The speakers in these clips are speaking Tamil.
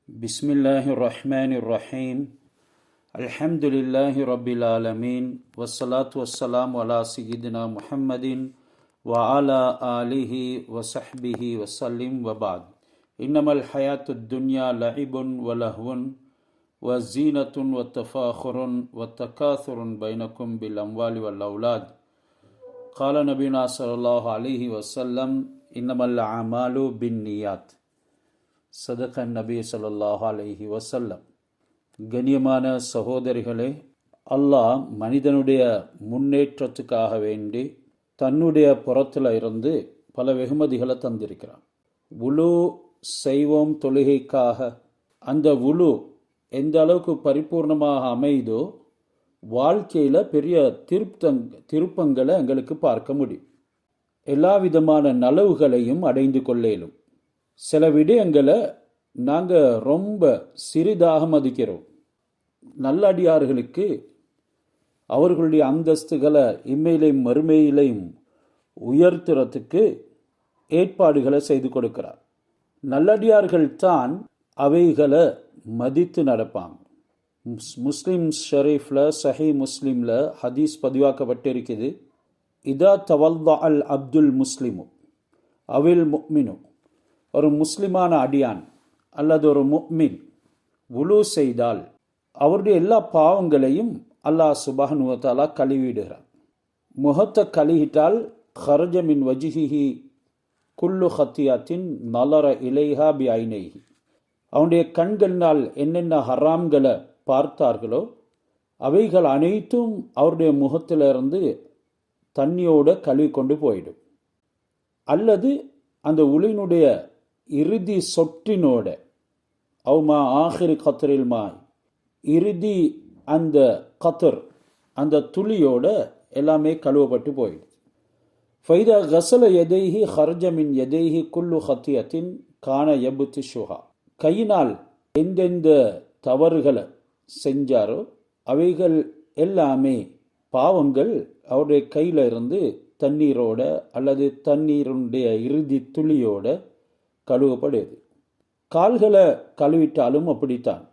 பிஸ்மில்லாஹிர்ரஹ்மானிர்ரஹீம். அல்ஹம்துலில்லாஹி ரப்பில் ஆலமீன். வஸ்ஸலாத்து வஸ்ஸலாமு அலா சய்யிதினா முஹம்மதின் வ அலா ஆலிஹி வஸஹ்பிஹி வஸல்லிம் வபாத். இன்னமல் ஹயாத்துத் துன்யா லஇபுன் வ லஹ்வுன் வ ஸீனத்துன் வ தஃபாஹுருன் வ தகாசுருன் பைனக்கும் பில் அம்வாலி வல் அவுலாத். கால நபினா ஸல்லல்லாஹு அலைஹி வஸல்லம் இன்னமல் அமாலு பின்னியாத். சதகன் நபி ஸல்லல்லாஹு அலைஹி வஸல்லம். கண்ணியமான சகோதரிகளே, அல்லாஹ் மனிதனுடைய முன்னேற்றத்துக்காக வேண்டி தன்னுடைய புறத்தில் இருந்து பல வெகுமதிகளை தந்திருக்கிறான். உலு செய்வோம் தொழுகைக்காக. அந்த உலு எந்த அளவுக்கு பரிபூர்ணமாக அமைதோ வாழ்க்கையில் பெரிய திருப்பங்களை எங்களுக்கு பார்க்க முடியும். எல்லா விதமான நலவுகளையும் அடைந்து கொள்ளலும். சில விடயங்களை நாங்கள் ரொம்ப சிறிதாக மதிக்கிறோம். நல்லடியார்களுக்கு அவர்களுடைய அந்தஸ்துகளை இம்மையிலையும் மறுமையிலையும் உயர்த்துறதுக்கு ஏற்பாடுகளை செய்து கொடுக்கிறார். நல்லடியார்கள் தான் அவைகளை மதித்து நடப்பாங்க. முஸ்லிம் ஷரீஃபில் சஹி முஸ்லிமில் ஹதீஸ் பதிவாக்கப்பட்டிருக்குது. இதா தவல்தா அல் அப்துல் முஸ்லிமு அவில் முக்மினு, ஒரு முஸ்லிமான அடியான் அல்லது ஒரு முஃமின் வுலு செய்தால் அவருடைய எல்லா பாவங்களையும் அல்லாஹ் சுப்ஹானஹு வ தஆலா கழுவிடுகிறார். முகத்தை கழுவிட்டால் ஹரஜ மின் வஜ்ஹிஹி குல்லு ஹத்தியாத்தின் நலர இலைஹா பி ஐனைஹி. அவனுடைய கண்களினால் என்னென்ன ஹராம்களை பார்த்தார்களோ அவைகள் அனைத்தும் அவருடைய முகத்திலிருந்து தண்ணியோட கழுவி கொண்டு போயிடும். அல்லது அந்த உளினுடைய இறுதி சொட்டினோட அவுமா ஆஹிரி கத்தரில் மாய், இறுதி அந்த கத்தர் அந்த துளியோட எல்லாமே கழுவப்பட்டு போயிடும். ஃபைதா கசல எதைஹி ஹர்ஜமின் எதைஹி குல்லு ஹத்தியத்தின் கான எபுத்தி ஷுஹா. கையினால் எந்தெந்த தவறுகளை செஞ்சாரோ அவைகள் எல்லாமே பாவங்கள் அவருடைய கையில் இருந்து தண்ணீரோட அல்லது தண்ணீருடைய இறுதி துளியோட கழுவப்படுது. கால்களை கழுவிட்டாலும் அப்படித்தான்.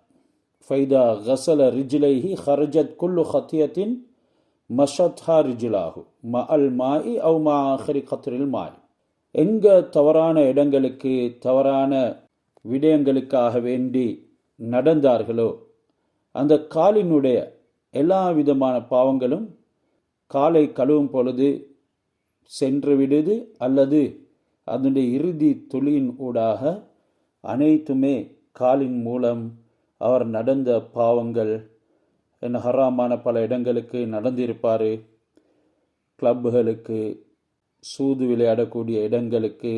ஃபைதா கசல ரிஜ்லைஹி ஹர்ஜத் குல்லு ஹத்தியத்தின் மஷத்ஹா ரிஜ்லாஹு ம அல் மாயி அவு மா ஆஹிரி கத்ரில் மாய். எங்க தவறான இடங்களுக்கு தவறான விடயங்களுக்காக வேண்டி நடந்தார்களோ அந்த காலினுடைய எல்லா விதமான பாவங்களும் காலை கழுவும் பொழுது சென்று விடுது. அல்லது அதனுடைய இறுதி துளியின் ஊடாக அனைத்துமே காலின் மூலம் அவர் நடந்த பாவங்கள் என்ன ஹராமான பல இடங்களுக்கு நடந்திருப்பார். கிளப்புகளுக்கு, சூது விளையாடக்கூடிய இடங்களுக்கு,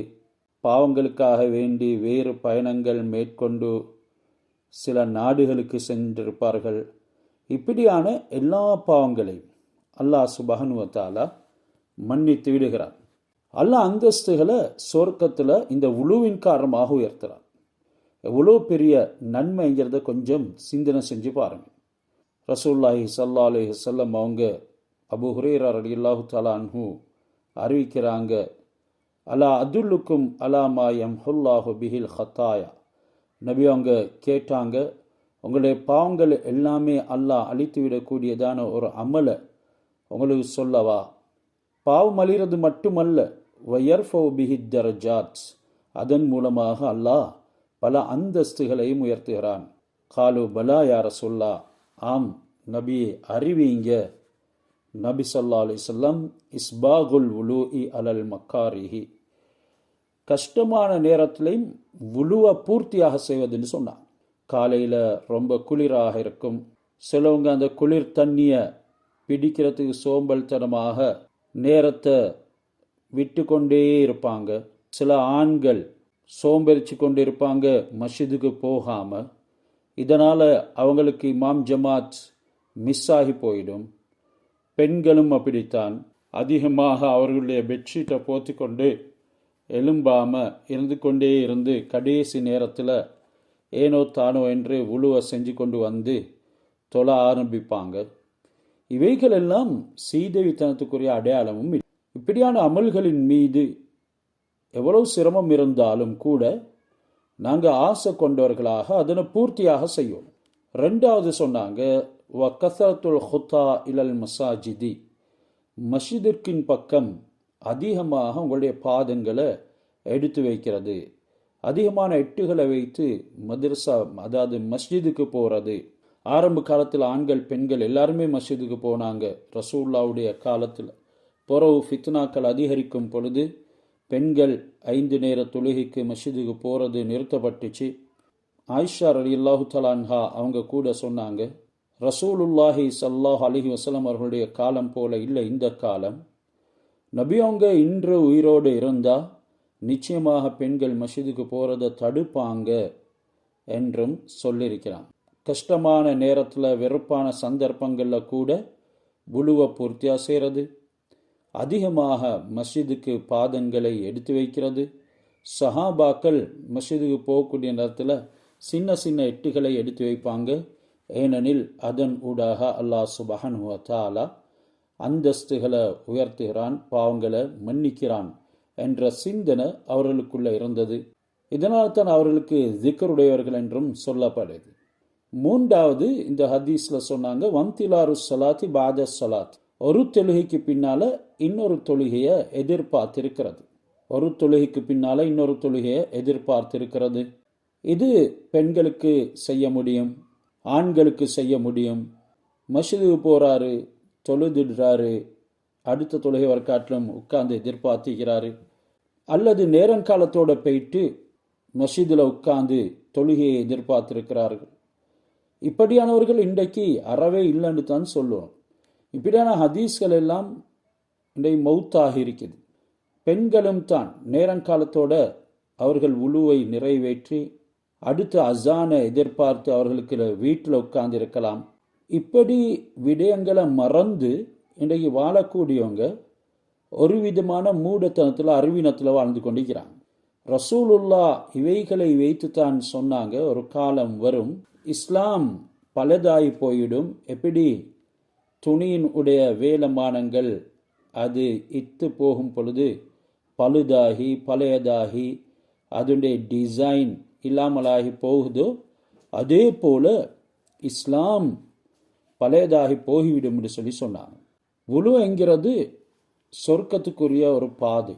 பாவங்களுக்காக வேண்டி வேறு பயணங்கள் மேற்கொண்டு சில நாடுகளுக்கு சென்றிருப்பார்கள். இப்படியான எல்லா பாவங்களையும் அல்லாஹ் சுப்ஹானஹு வ தஆலா மன்னித்து விடுகிறார். அல்லாஹ் அந்தஸ்துகளை சொர்க்கத்தில் இந்த உலுவின் காரணமாக உயர்த்துறார். எவ்வளோ பெரிய நன்மைங்கிறத கொஞ்சம் சிந்தனை செஞ்சு பாருங்கள். ரசூலுல்லாஹி ஸல்லல்லாஹு அலைஹி வஸல்லம் அவங்க அபூ ஹுரைரா ரலியல்லாஹு தஆலா அன்ஹு அறிவிக்கிறாங்க, அலா அதுல்லுக்கும் அலா மா யம்ஹுல்லாஹு பிஹில் ஹத்தாயா. நபி அவங்க கேட்டாங்க, உங்களுடைய பாவங்கள் எல்லாமே அல்லாஹ் அழித்து விடக்கூடியதான ஒரு அமலை உங்களுக்கு சொல்லவா? பாவம் அழிகிறது மட்டுமல்ல, வயர்ஃபவு பிஹி தரஜாத், அதன் மூலமாக அல்லாஹ் பல அந்தஸ்துகளையும் உயர்த்துகிறான். காலு பலா யா ரசூலுல்லாஹ், ஆம் நபியே அறிவிங்க. நபி ஸல்லல்லாஹு அலைஹி வஸல்லம் இஸ்பாகுல் வுலூஇ அலல் மக்காரிஹி, கஷ்டமான நேரத்திலையும் வுலுவை பூர்த்தியாக செய்வதுன்னு சொன்னான். காலையில் ரொம்ப குளிராக இருக்கும். சிலவங்க அந்த குளிர் தண்ணியை பிடிக்கிறதுக்கு சோம்பல்தனமாக நேரத்தை விட்டு கொண்டே இருப்பாங்க. சில ஆண்கள் சோம்பரிச்சு கொண்டு இருப்பாங்க மஸ்ஜிதுக்கு போகாமல். இதனால் அவங்களுக்கு இமாம் ஜமாத் மிஸ் ஆகி போயிடும். பெண்களும் அப்படித்தான். அதிகமாக அவர்களுடைய பெட்ஷீட்டை போத்தி கொண்டு எலும்பாமல் இருந்து கொண்டே இருந்து கடைசி நேரத்தில் ஏனோ தானோ என்று உழுவை செஞ்சு கொண்டு வந்து தொழ ஆரம்பிப்பாங்க. இவைகளெல்லாம் சீதவித்தனத்துக்குரிய அடையாளமும். இப்படியான அமல்களின் மீது எவ்வளவு சிரமம் இருந்தாலும் கூட நாங்கள் ஆசை கொண்டவர்களாக அதனை பூர்த்தியாக செய்யணும். ரெண்டாவது சொன்னாங்க, வ கஸரத்துல் ஹுத்தா இலல் மசாஜிதி, மஸ்ஜிதிற்கின் பக்கம் அதிகமாக உங்களுடைய பாதங்களை எடுத்து வைக்கிறது, அதிகமான எட்டுகளை வைத்து மதரசா அதாவது மஸ்ஜிதுக்கு போகிறது. ஆரம்ப காலத்தில் ஆண்கள் பெண்கள் எல்லாருமே மஸ்ஜிதுக்கு போனாங்க. ரசூலுல்லாவுடைய காலத்தில் பிறகு ஃபித்னாக்கள் அதிகரிக்கும் பொழுது பெண்கள் 5 நேர தொழுகைக்கு மஸ்ஜிதுக்கு போகிறது நிறுத்தப்பட்டுச்சு. ஆயிஷா ரலியல்லாஹு தஆலா அன்ஹா அவங்க கூட சொன்னாங்க, ரசூலுல்லாஹி ஸல்லல்லாஹு அலைஹி வஸல்லம் அவர்களுடைய காலம் போல இல்லை இந்த காலம். நபி அவங்க இன்று உயிரோடு இருந்தால் நிச்சயமாக பெண்கள் மஸ்ஜிதுக்கு போகிறத தடுப்பாங்க என்றும் சொல்லியிருக்கிறான். கஷ்டமான நேரத்தில் வெறுப்பான சந்தர்ப்பங்களில் கூட புழுவை பூர்த்தியாக செய்கிறது, அதிகமாக மஸ்ஜிதுக்கு பாதங்களை எடுத்து வைக்கிறது. சஹாபாக்கள் மஸ்ஜிதுக்கு போகக்கூடிய நேரத்தில் சின்ன சின்ன எட்டுகளை எடுத்து வைப்பாங்க. ஏனெனில் அதன் ஊடாக அல்லாஹ் சுப்ஹானஹு வ தஆலா அந்தஸ்துகளை உயர்த்துகிறான், பாவங்களை மன்னிக்கிறான் என்ற சிந்தனை அவர்களுக்குள்ள இருந்தது. இதனால் தான் அவர்களுக்கு திக்ருடையவர்கள் என்றும் சொல்லப்படுது. மூன்றாவது இந்த ஹதீஸ்ல சொன்னாங்க, வம்திலாரு ஸலாத்தி பாத ஸலாத், ஒரு தொழுகைக்கு பின்னால இன்னொரு தொழுகையை எதிர்பார்த்திருக்கிறது. ஒரு தொழுகைக்கு பின்னால இன்னொரு தொழுகையை எதிர்பார்த்திருக்கிறது. இது பெண்களுக்கு செய்ய முடியும், ஆண்களுக்கு செய்ய முடியும். மஸ்ஜிதுக்கு போறாரு, தொழுதுடுறாரு, அடுத்த தொழுகை வரக்காட்டிலும் உட்கார்ந்து எதிர்பார்த்துக்கிறாரு, அல்லது நேரங்காலத்தோட போயிட்டு மஸ்ஜிதில் உட்கார்ந்து தொழுகையை எதிர்பார்த்திருக்கிறார்கள். இப்படியானவர்கள் இன்றைக்கு அறவே இல்லைன்னு தான் சொல்லுவோம். இப்படியான ஹதீஸ்கள் எல்லாம் இன்றைக்கு மௌத்தாகி இருக்குது. பெண்களும் தான் நேரங்காலத்தோட அவர்கள் உழுவை நிறைவேற்றி அடுத்த அசானை எதிர்பார்த்து அவர்களுக்கு வீட்டில் உட்கார்ந்து இருக்கலாம். இப்படி விடயங்களை மறந்து இன்றைக்கு வாழக்கூடியவங்க ஒரு விதமான மூடத்தனத்தில் அறிவினத்தில் வாழ்ந்து கொண்டிருக்கிறாங்க. ரசூலுல்லா இவைகளை வைத்து தான் சொன்னாங்க, ஒரு காலம் வரும் இஸ்லாம் பலதாகி போயிடும். எப்படி துணியின் உடைய வேலமானங்கள் அது இத்து போகும் பொழுது பழுதாகி பழையதாகி அதனுடைய டிசைன் இல்லாமலாகி போகுதோ, அதே போல இஸ்லாம் பழையதாகி போகிவிடும் என்று சொல்லி சொன்னாங்க. வுலு என்கிறது சொர்க்கத்துக்குரிய ஒரு பாதை.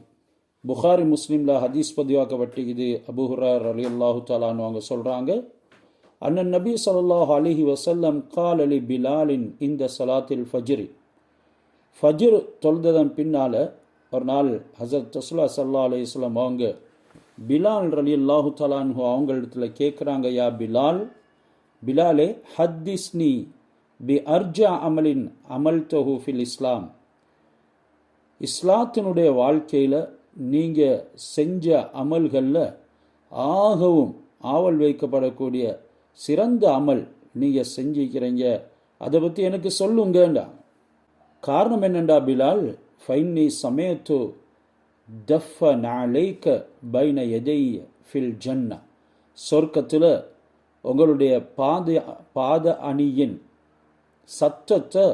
புகாரி முஸ்லீம்ல ஹதீஸ் பதிவாக்கப்பட்டிருக்குது. அபூ ஹுரைரா ரலியல்லாஹு தஆலா அன்ஹு அவங்க சொல்றாங்க, அண்ணன் நபி ஸல்லல்லாஹு அலைஹி வஸல்லம் கால லி பிலாலின் இந்த ஸலாத்தில் ஃபஜ்ர், ஃபஜ்ர் தொழுததன் பின்னால ஒரு நாள் ஹஸரத் ரசூலுல்லாஹி ஸல்லல்லாஹு அலைஹி வஸல்லம் அவங்க பிலால் ரலியல்லாஹு தஆலா அன்ஹு அவங்க இடத்துல கேட்குறாங்க, யா பிலால், பிலாலே ஹத்திஸ்னி பி அர்ஜா அமலின் அமல்தஹு ஃபில் இஸ்லாம், இஸ்லாத்தினுடைய வாழ்க்கையில் நீங்கள் செஞ்ச அமல்களில் ஆகவும் ஆவல் வைக்கப்படக்கூடிய சிறந்த அமல் நீங்கள் செஞ்சிக்கிறீங்க, அதை பற்றி எனக்கு சொல்லுங்கண்டா. காரணம் என்னண்டா பிலால், ஃபைன்னி சமயத்து தஃப நாளைக்க பைன எதை ஃபில் ஜன்னா, சொர்க்கத்தில் உங்களுடைய பாத அணியின் சத்தத்தை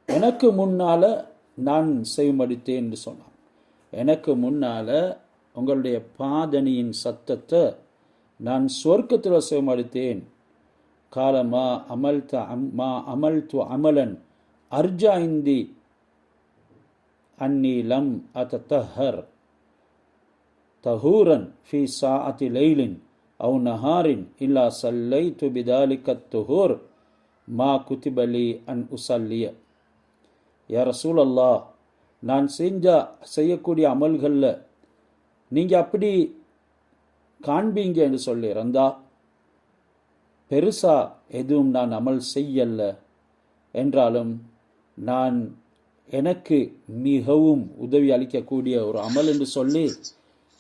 எனக்கு முன்னால் நான் செய்மடித்தேன் என்று சொன்னான். எனக்கு முன்னால் உங்களுடைய பாதணியின் சத்தத்தை நான் சொர்க்கத்தில் செய்மடித்தேன். காலமா அமல்து அமலன் அர்ஜா இந்தி அன்னி லம் அத்தஹர் தஹூரன் ஃபி சாஅத்தி லைலின் அவு நஹாரின் இல்லா சல்லைத்து பிதாலிகத் துஹூர் மா குதிபலி அன் உசல்லிய. யா ரசூலல்லாஹ், நான் செய்யக்கூடிய அமல்களில் நீங்கள் அப்படி காண்பீங்க என்று சொல்லி இருந்தா பெருசா எதுவும் நான் அமல் செய்யல என்றாலும் நான் எனக்கு மிகவும் உதவி அளிக்கக்கூடிய ஒரு அமல் என்று சொல்லி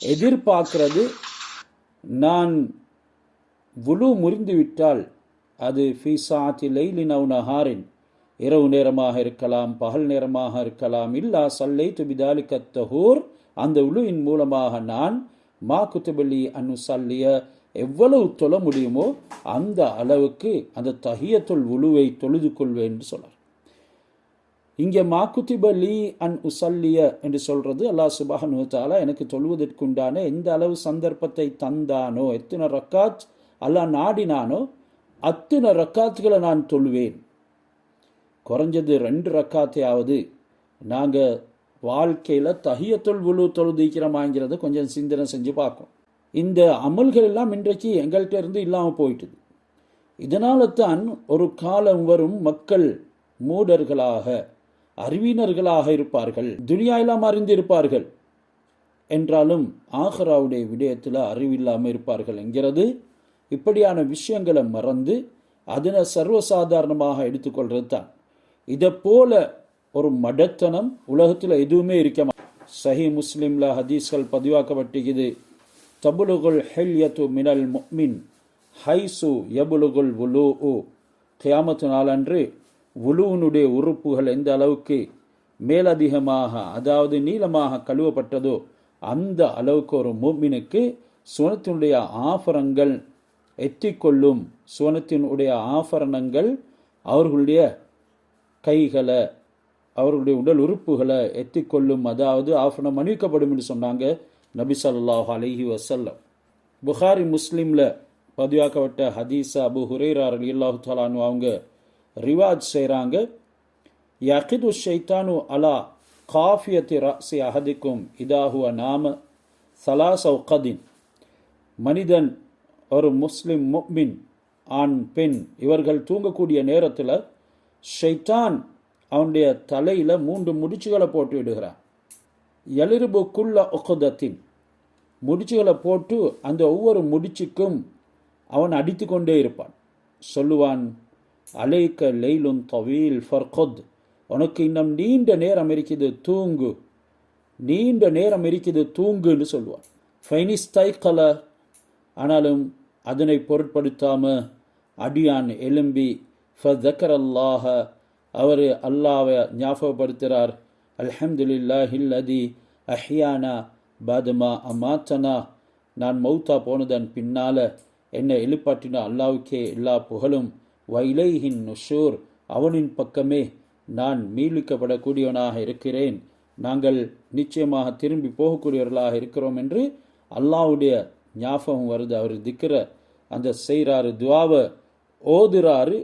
எதிர்பார்க்கிறது, நான் வுலு முறிந்துவிட்டால் அது ஃபீ சாஅத்தி லைலின் அவு நஹாரின், இரவு நேரமாக இருக்கலாம், பகல் நேரமாக இருக்கலாம், இல்லா சல்லைத்து பிதாலிகத் தஹூர், அந்த உலுவின் மூலமாக நான் மா குத்துபலி அன்னு சல்லிய, எவ்வளவு தொழ முடியுமோ அந்த அளவுக்கு அந்த தஹியத்துல் உலுவை தொழுது கொள்வேன் என்று சொன்னார். இங்கே மாக்குத்திபலி அன் உசல்லிய என்று சொல்றது அல்லாஹ் சுப்ஹானஹு வ தஆலா எனக்கு தொழுவதற்குண்டான எந்த அளவு சந்தர்ப்பத்தை தந்தானோ, எத்தனை ரக்காத் அல்லாஹ் நாடினானோ அத்தனை ரக்காத்துகளை நான் தொழுவேன். குறைஞ்சது 2 ரக்காத்தையாவது நாங்கள் வாழ்க்கையில் தஹியத்துல் வுலு தொழுதிக்கிறோமாங்கிறத கொஞ்சம் சிந்தனை செஞ்சு பார்க்கும். இந்த அமல்கள் எல்லாம் இன்றைக்கு எங்கள்கிட்ட இருந்து இல்லாமல் போயிட்டுது. இதனால தான் ஒரு காலம் வரும் மக்கள் மூடர்களாக அறிவினர்களாக இருப்பார்கள், துனியாயெல்லாம் அறிந்திருப்பார்கள் என்றாலும் ஆஹிராவுடைய விடயத்தில் அறிவில்லாமல் இருப்பார்கள் என்கிறது. இப்படியான விஷயங்களை மறந்து அதனை சர்வசாதாரணமாக எடுத்துக்கொள்றது தான். இதை போல ஒரு மடத்தனம் உலகத்தில் எதுவுமே இருக்க மாட்டேன். சஹி முஸ்லிம்ல ஹதீஸ்கள் பதிவாக்கப்பட்டிருக்குது. தபுலுகுல் ஹில்யத்து மினல் முஃமின் ஹைசு யபுலுகுல் வுலூஉ. கியாமத்து நாளன்று வுலூனுடைய உறுப்புகள் எந்த அளவுக்கு மேலதிகமாக, அதாவது நீளமாக கழுவப்பட்டதோ அந்த அளவுக்கு ஒரு முஃமினுக்கு சுவனத்தினுடைய ஆபரணங்கள் எத்திக்கொள்ளும். சுவனத்தினுடைய ஆபரணங்கள் அவர்களுடைய கைகளை, அவர்களுடைய உடல் உறுப்புகளை எத்திக்கொள்ளும், அதாவது ஆஃபனம் அணிவிக்கப்படும் என்று சொன்னாங்க நபி ஸல்லல்லாஹு அலைஹி வஸல்லம். புகாரி முஸ்லிம்ல பதிவாக்கப்பட்ட ஹதீஸ் அபு ஹுரைரா ரலியல்லாஹு தஆலா அன்ஹு அவங்க ரிவாஜ் செய்கிறாங்க. யகிது ஷைத்தானு அலா காஃபியத்தி ரஸி அஹதிக்கும் இதாஹுவ நாம சலாசௌகதின். மனிதன், ஒரு முஸ்லிம் முஃமின், ஆண் பெண் இவர்கள் தூங்கக்கூடிய நேரத்தில் ஷைத்தான் அவனுடைய தலையில் 3 முடிச்சுகளை போட்டு விடுகிறான். எலிருபு குல்ல உக்தத்தின், முடிச்சுகளை போட்டு அந்த ஒவ்வொரு முடிச்சுக்கும் அவன் அடித்து கொண்டே இருப்பான். சொல்லுவான், அலைக்க லைலுன் தவீல் ஃபர்கத், உனக்கு இன்னும் நீண்ட நேரம் இருக்குது தூங்கு, நீண்ட நேரம் இருக்குது தூங்குன்னு சொல்லுவான். ஃபைனிஸ்தைக்கல, ஆனாலும் அதனை பொருட்படுத்தாம அடியான் எலும்பி ஃபதக்கர் அல்லாஹ, அவர் அல்லாவை ஞாபகப்படுத்துகிறார். அல்ஹம்துலில்லாஹில்லதி அஹ்யானா பாதமா அமாத்தனா, நான் மௌத்தா போனதன் பின்னால் என்னை எழுப்பாட்டின அல்லாவுக்கே எல்லா புகழும். வைலைஹின் நுஷூர், அவனின் பக்கமே நான் மீளிக்கப்படக்கூடியவனாக இருக்கிறேன், நாங்கள் நிச்சயமாக திரும்பி போகக்கூடியவர்களாக இருக்கிறோம் என்று அல்லாவுடைய ஞாபகம் வருது. அவர் திக்கிற அந்த செய்கிறாரு, துவாவை ஓதுறாரு,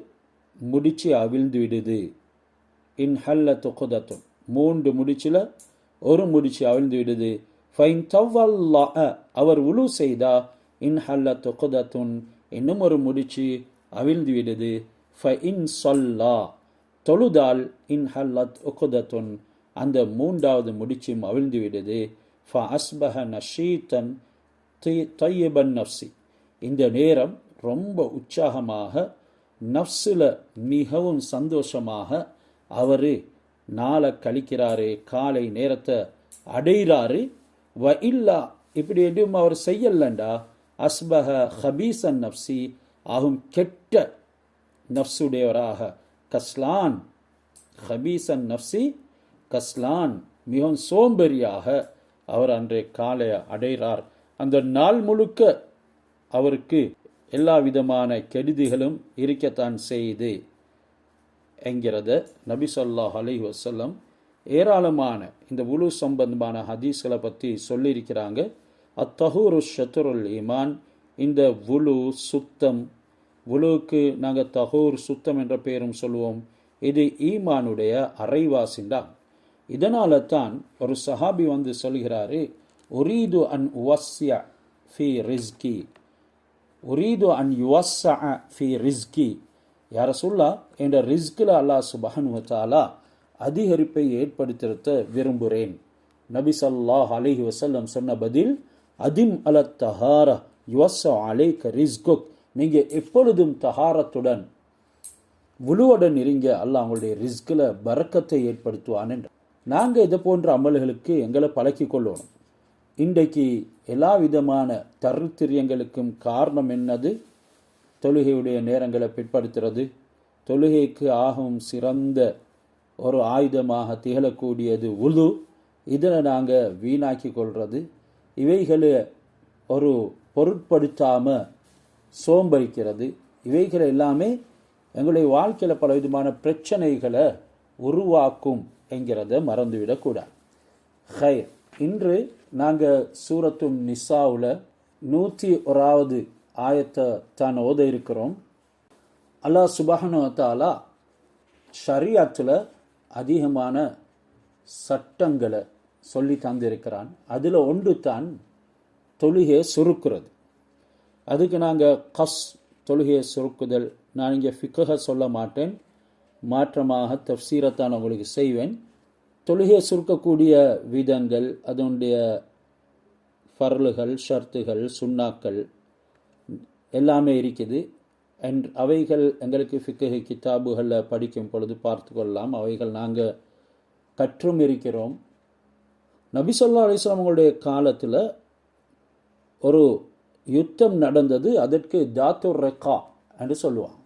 முடிச்சு அவிழ்ந்து விடுது. இன் ஹல்ல துகுதத்தும், 3 முடிச்சில் ஒரு முடிச்சு அவிழ்ந்து விடுது. ஃபைன் தவ்வல்லா, அவர் உலு செய்தா இன் ஹல்ல துகுதத்துன், இன்னும் ஒரு முடிச்சு அவிழ்ந்து விடுது. ஃபைன் சொல்லா, தொழுதால் இன் ஹல்லத் உகுதத்துன், அந்த 3வது முடிச்சும் அவிழ்ந்து விடுது. ஃப அஸ்பஹ நஷீத்தன் தையபன் நஃப்சி, இந்த நேரம் ரொம்ப உற்சாகமாக, நஃப்ஸில் மிகவும் சந்தோஷமாக அவர் நாளை கழிக்கிறாரு, காலை நேரத்தை அடைகிறாரு. வ இல்லா, இப்படி எதுவும் அவர் செய்யலண்டா அஸ்பஹ ஹபீசன் நஃப்சி, ஆகும் கெட்ட நஃப்ஸுடையவராக, கஸ்லான், ஹபீசன் நஃப்சி கஸ்லான், மிகவும் சோம்பேறியாக அவர் அன்றைய காலை அடைகிறார். அந்த நாள் முழுக்க அவருக்கு எல்லா விதமான கெடுதிகளும் இருக்கத்தான் செய்து என்கிறத நபி ஸல்லல்லாஹு அலைஹி வஸல்லம் ஏராளமான இந்த உலு சம்பந்தமான ஹதீஸ்களை பற்றி சொல்லியிருக்கிறாங்க. அத்தஹூரு ஷத்ருல் ஈமான், இந்த உலு சுத்தம், உலுவுக்கு நாங்கள் தஹூர் சுத்தம் என்ற பெயரும் சொல்லுவோம். இது ஈமானுடைய அரைவாசின்தான். இதனால தான் ஒரு சஹாபி வந்து சொல்கிறாரு, உரீது அன் உவஸ்ஸிய ஃபி ரிஸ்கி, உரீது அன் யுவஸ்ஸஅ ஃபி ரிஸ்கி, யா ரசூலுல்லாஹ், என்ற ரிஸ்கில் அல்லாஹ் சுப்ஹானஹு வ தஆலா அதிகரிப்பை ஏற்படுத்த விரும்புகிறேன். நபி ஸல்லல்லாஹு அலைஹி வஸல்லம் சொன்ன பதில், அதிம் அலத் தஹாரா யுவஸ்ஸஅ அலைக ரிஸ்குக், நீங்கள் எப்பொழுதும் தஹாரத்துடன் வுலுவுடன் இருங்க, அல்லாஹ் அவங்களுடைய ரிஸ்கில் பரக்கத்தை ஏற்படுத்துவான் என்று. நாங்கள் இதை போன்ற அமல்களுக்கு எங்களை பழக்கி கொள்ளணும். இன்றைக்கு எல்லா விதமான தருத்திரியங்களுக்கும் காரணம் என்னது? தொழுகையுடைய நேரங்களை பிற்படுத்துறது, தொழுகைக்கு ஆகும் சிறந்த ஒரு ஆயுதமாக திகழக்கூடியது உது, இதில் நாங்கள் வீணாக்கி கொள்வது, இவைகளை ஒரு பொருட்படுத்தாமல் சோம்பரிக்கிறது, இவைகள் எல்லாமே எங்களுடைய வாழ்க்கையில் பல விதமான பிரச்சனைகளை உருவாக்கும் என்கிறத மறந்துவிடக்கூடாது. ஹைர், இன்று நாங்கள் சூரத்து நிசாவில் 101வது ஆயத்தை தான் ஓத இருக்கிறோம். அல்லாஹ் சுப்ஹானஹு வ தஆலா ஷரியத்தில் அதிகமான சட்டங்களை சொல்லி தந்திருக்கிறான். அதில் ஒன்று தான் தொழுகையை சுருக்குறது. அதுக்கு நாங்கள் தொழுகையை சுருக்குதல், நான் இங்கே ஃபிக்ஹ சொல்ல மாட்டேன், மாற்றமாக தஃப்சீரத்தான் உங்களுக்கு செய்வேன். தொழுகையை சுருக்கக்கூடிய விதங்கள், அதனுடைய ஃபர்லுகள், ஷர்த்துகள், சுன்னாக்கள் எல்லாமே இருக்குது. அவைகள் எங்களுக்கு ஃபிக்ஹ் கிதாபுகளில் படிக்கும் பொழுது பார்த்து கொள்ளலாம். அவைகள் நாங்கள் கற்றும் இருக்கிறோம். நபி ஸல்லல்லாஹு அலைஹி வஸல்லம் அவங்களுடைய காலத்தில் ஒரு யுத்தம் நடந்தது. அதற்கு தாத்துர் ரெக்கா என்று சொல்லுவாங்க.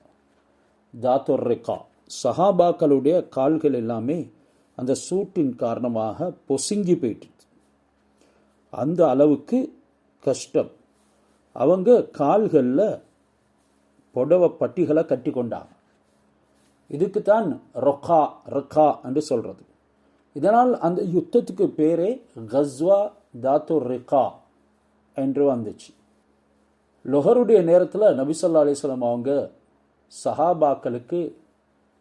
தாத்துர் ரெக்கா, சஹாபாக்களுடைய கால்கள் எல்லாமே அந்த சூட்டின் காரணமாக பொசுங்கி போயிட்டு, அந்த அளவுக்கு கஷ்டம். அவங்க கால்களில் புடவை பட்டிகளை கட்டி கொண்டாங்க. இதுக்கு தான் ரெக்கா என்று சொல்கிறது. இதனால் அந்த யுத்தத்துக்கு பேரே கஸ்வா தாத்துர் ரெக்கா என்று வந்துச்சு. லொஹருடைய நேரத்தில் நபி ஸல்லல்லாஹு அலைஹி வஸல்லம் அவங்க சஹாபாக்களுக்கு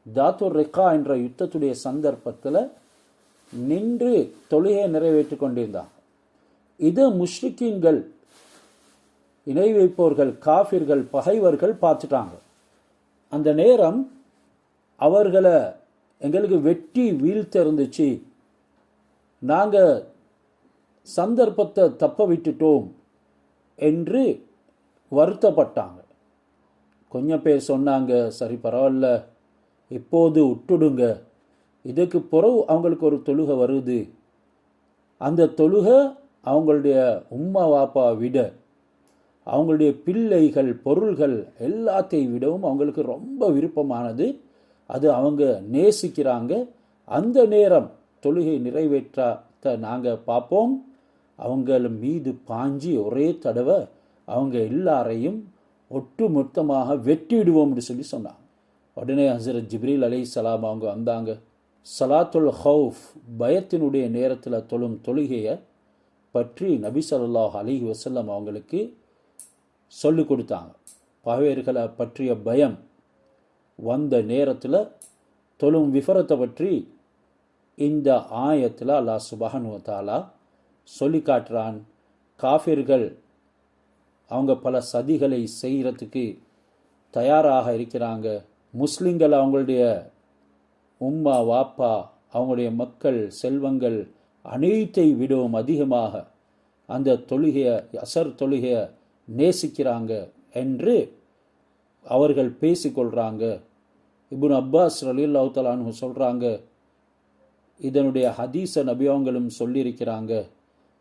தாத்துர் ரெக்கா என்ற யுத்தத்துடைய சந்தர்ப்பத்தில் நின்று தொழுகையை நிறைவேற்றி கொண்டிருந்தாங்க. இது முஷ்ரிக்கீன்கள், இணை வைப்பவர்கள், காஃபிர்கள், பகைவர்கள் பார்த்துட்டாங்க. அந்த நேரம் அவர்களை எங்களுக்கு வெட்டி வீழ்த்த இருந்துச்சு, நாங்கள் சந்தர்ப்பத்தை தப்ப விட்டுட்டோம் என்று வருத்தப்பட்டாங்க. கொஞ்சம் பேர் சொன்னாங்க, சரி பரவாயில்ல, இப்போது விட்டுடுங்க, இதுக்கு பிறகு அவங்களுக்கு ஒரு தொழுகை வருது, அந்த தொழுகை அவங்களுடைய உம்மா வாப்பா விட, அவங்களுடைய பிள்ளைகள், பொருள்கள் எல்லாத்தையும் விடவும் அவங்களுக்கு ரொம்ப விருப்பமானது, அது அவங்க நேசிக்கிறாங்க. அந்த நேரம் தொழுகை நிறைவேற்ற நாங்கள் பார்ப்போம், அவங்கள மீது பாஞ்சி ஒரே தடவை அவங்க எல்லாரையும் ஒட்டு மொத்தமாக வெட்டிடுவோம்னு சொல்லி சொன்னாங்க. உடனே ஹஸரத் ஜிப்ரீல் அலைஹிஸ்ஸலாம் அவங்க வந்தாங்க. ஸலாத்துல் ஹவுஃப், பயத்தினுடைய நேரத்தில் தொழும் தொழுகையை பற்றி நபி ஸல்லல்லாஹு அலைஹி வஸல்லம் அவங்களுக்கு சொல்லிக் கொடுத்தாங்க. பகைவர்களை பற்றிய பயம் வந்த நேரத்தில் தொழும் விஃபரத்தை பற்றி இந்த ஆயத்தில் அல்லாஹ் சுப்ஹானஹு வ தஆலா சொல்லி காட்டுறான். காஃபிர்கள் அவங்க பல சதிகளை செய்கிறதுக்கு தயாராக இருக்கிறாங்க. முஸ்லிம்கள் அவங்களுடைய உம்மா வாப்பா, அவங்களுடைய மக்கள், செல்வங்கள் அனைத்தை விடவும் அதிகமாக அந்த தொழுகையை, அசர் தொழுகையை நேசிக்கிறாங்க என்று அவர்கள் பேசிக்கொள்கிறாங்க. இப்னு அப்பாஸ் ரலியல்லாஹு தஆலா அன்ஹு சொல்கிறாங்க, இதனுடைய ஹதீஸை நபியவங்களும் சொல்லியிருக்கிறாங்க,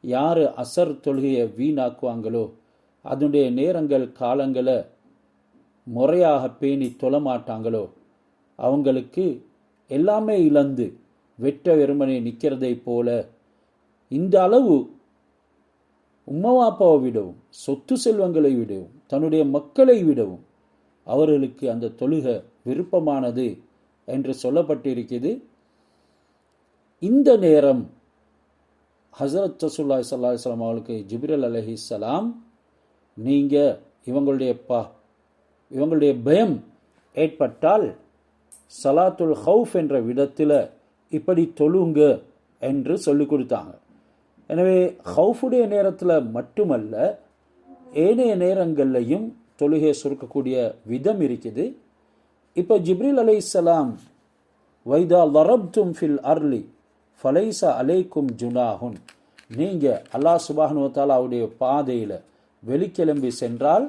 யார் அசர் தொழுகையை வீணாக்குவாங்களோ, அதனுடைய நேரங்கள் காலங்களை முறையாக பேணி தொழமாட்டாங்களோ, அவங்களுக்கு எல்லாமே இழந்து வெட்ட வெறுமனை நிற்கிறதை போல இந்த அளவு உம்மவாப்பாவை விடவும், சொத்து செல்வங்களை விடவும், தன்னுடைய மக்களை விடவும் அவர்களுக்கு அந்த தொழுகை விருப்பமானது என்று சொல்லப்பட்டிருக்கிறது. இந்த நேரம் ஹஸரத் ரசூலுல்லாஹி ஸல்லல்லாஹு அலைஹி வஸல்லம் அவர்களுக்கு ஜிப்ரீல் அலைஹிஸ்ஸலாம், நீங்கள் இவங்களுடைய பயம் ஏற்பட்டால் ஸலாத்துல் ஹவுஃப் என்ற விதத்தில் இப்படி தொழுங்க என்று சொல்லிக் கொடுத்தாங்க. எனவே ஹவுஃபுடைய நேரத்தில் மட்டுமல்ல, ஏனைய நேரங்கள்லையும் தொழுகையை சுருக்கக்கூடிய விதம் இருக்குது. இப்போ ஜிப்ரீல் அலைஹிஸ்ஸலாம், வைதா லரப்தும் ஃபில் அர்லி ஃபலைஸ அலைக்கும் ஜுனாஹுன், நீங்கள் அல்லாஹ் சுப்ஹானஹு வ தஆலாவுடைய பாதையில் வெளிக்கிளம்பி சென்றால்,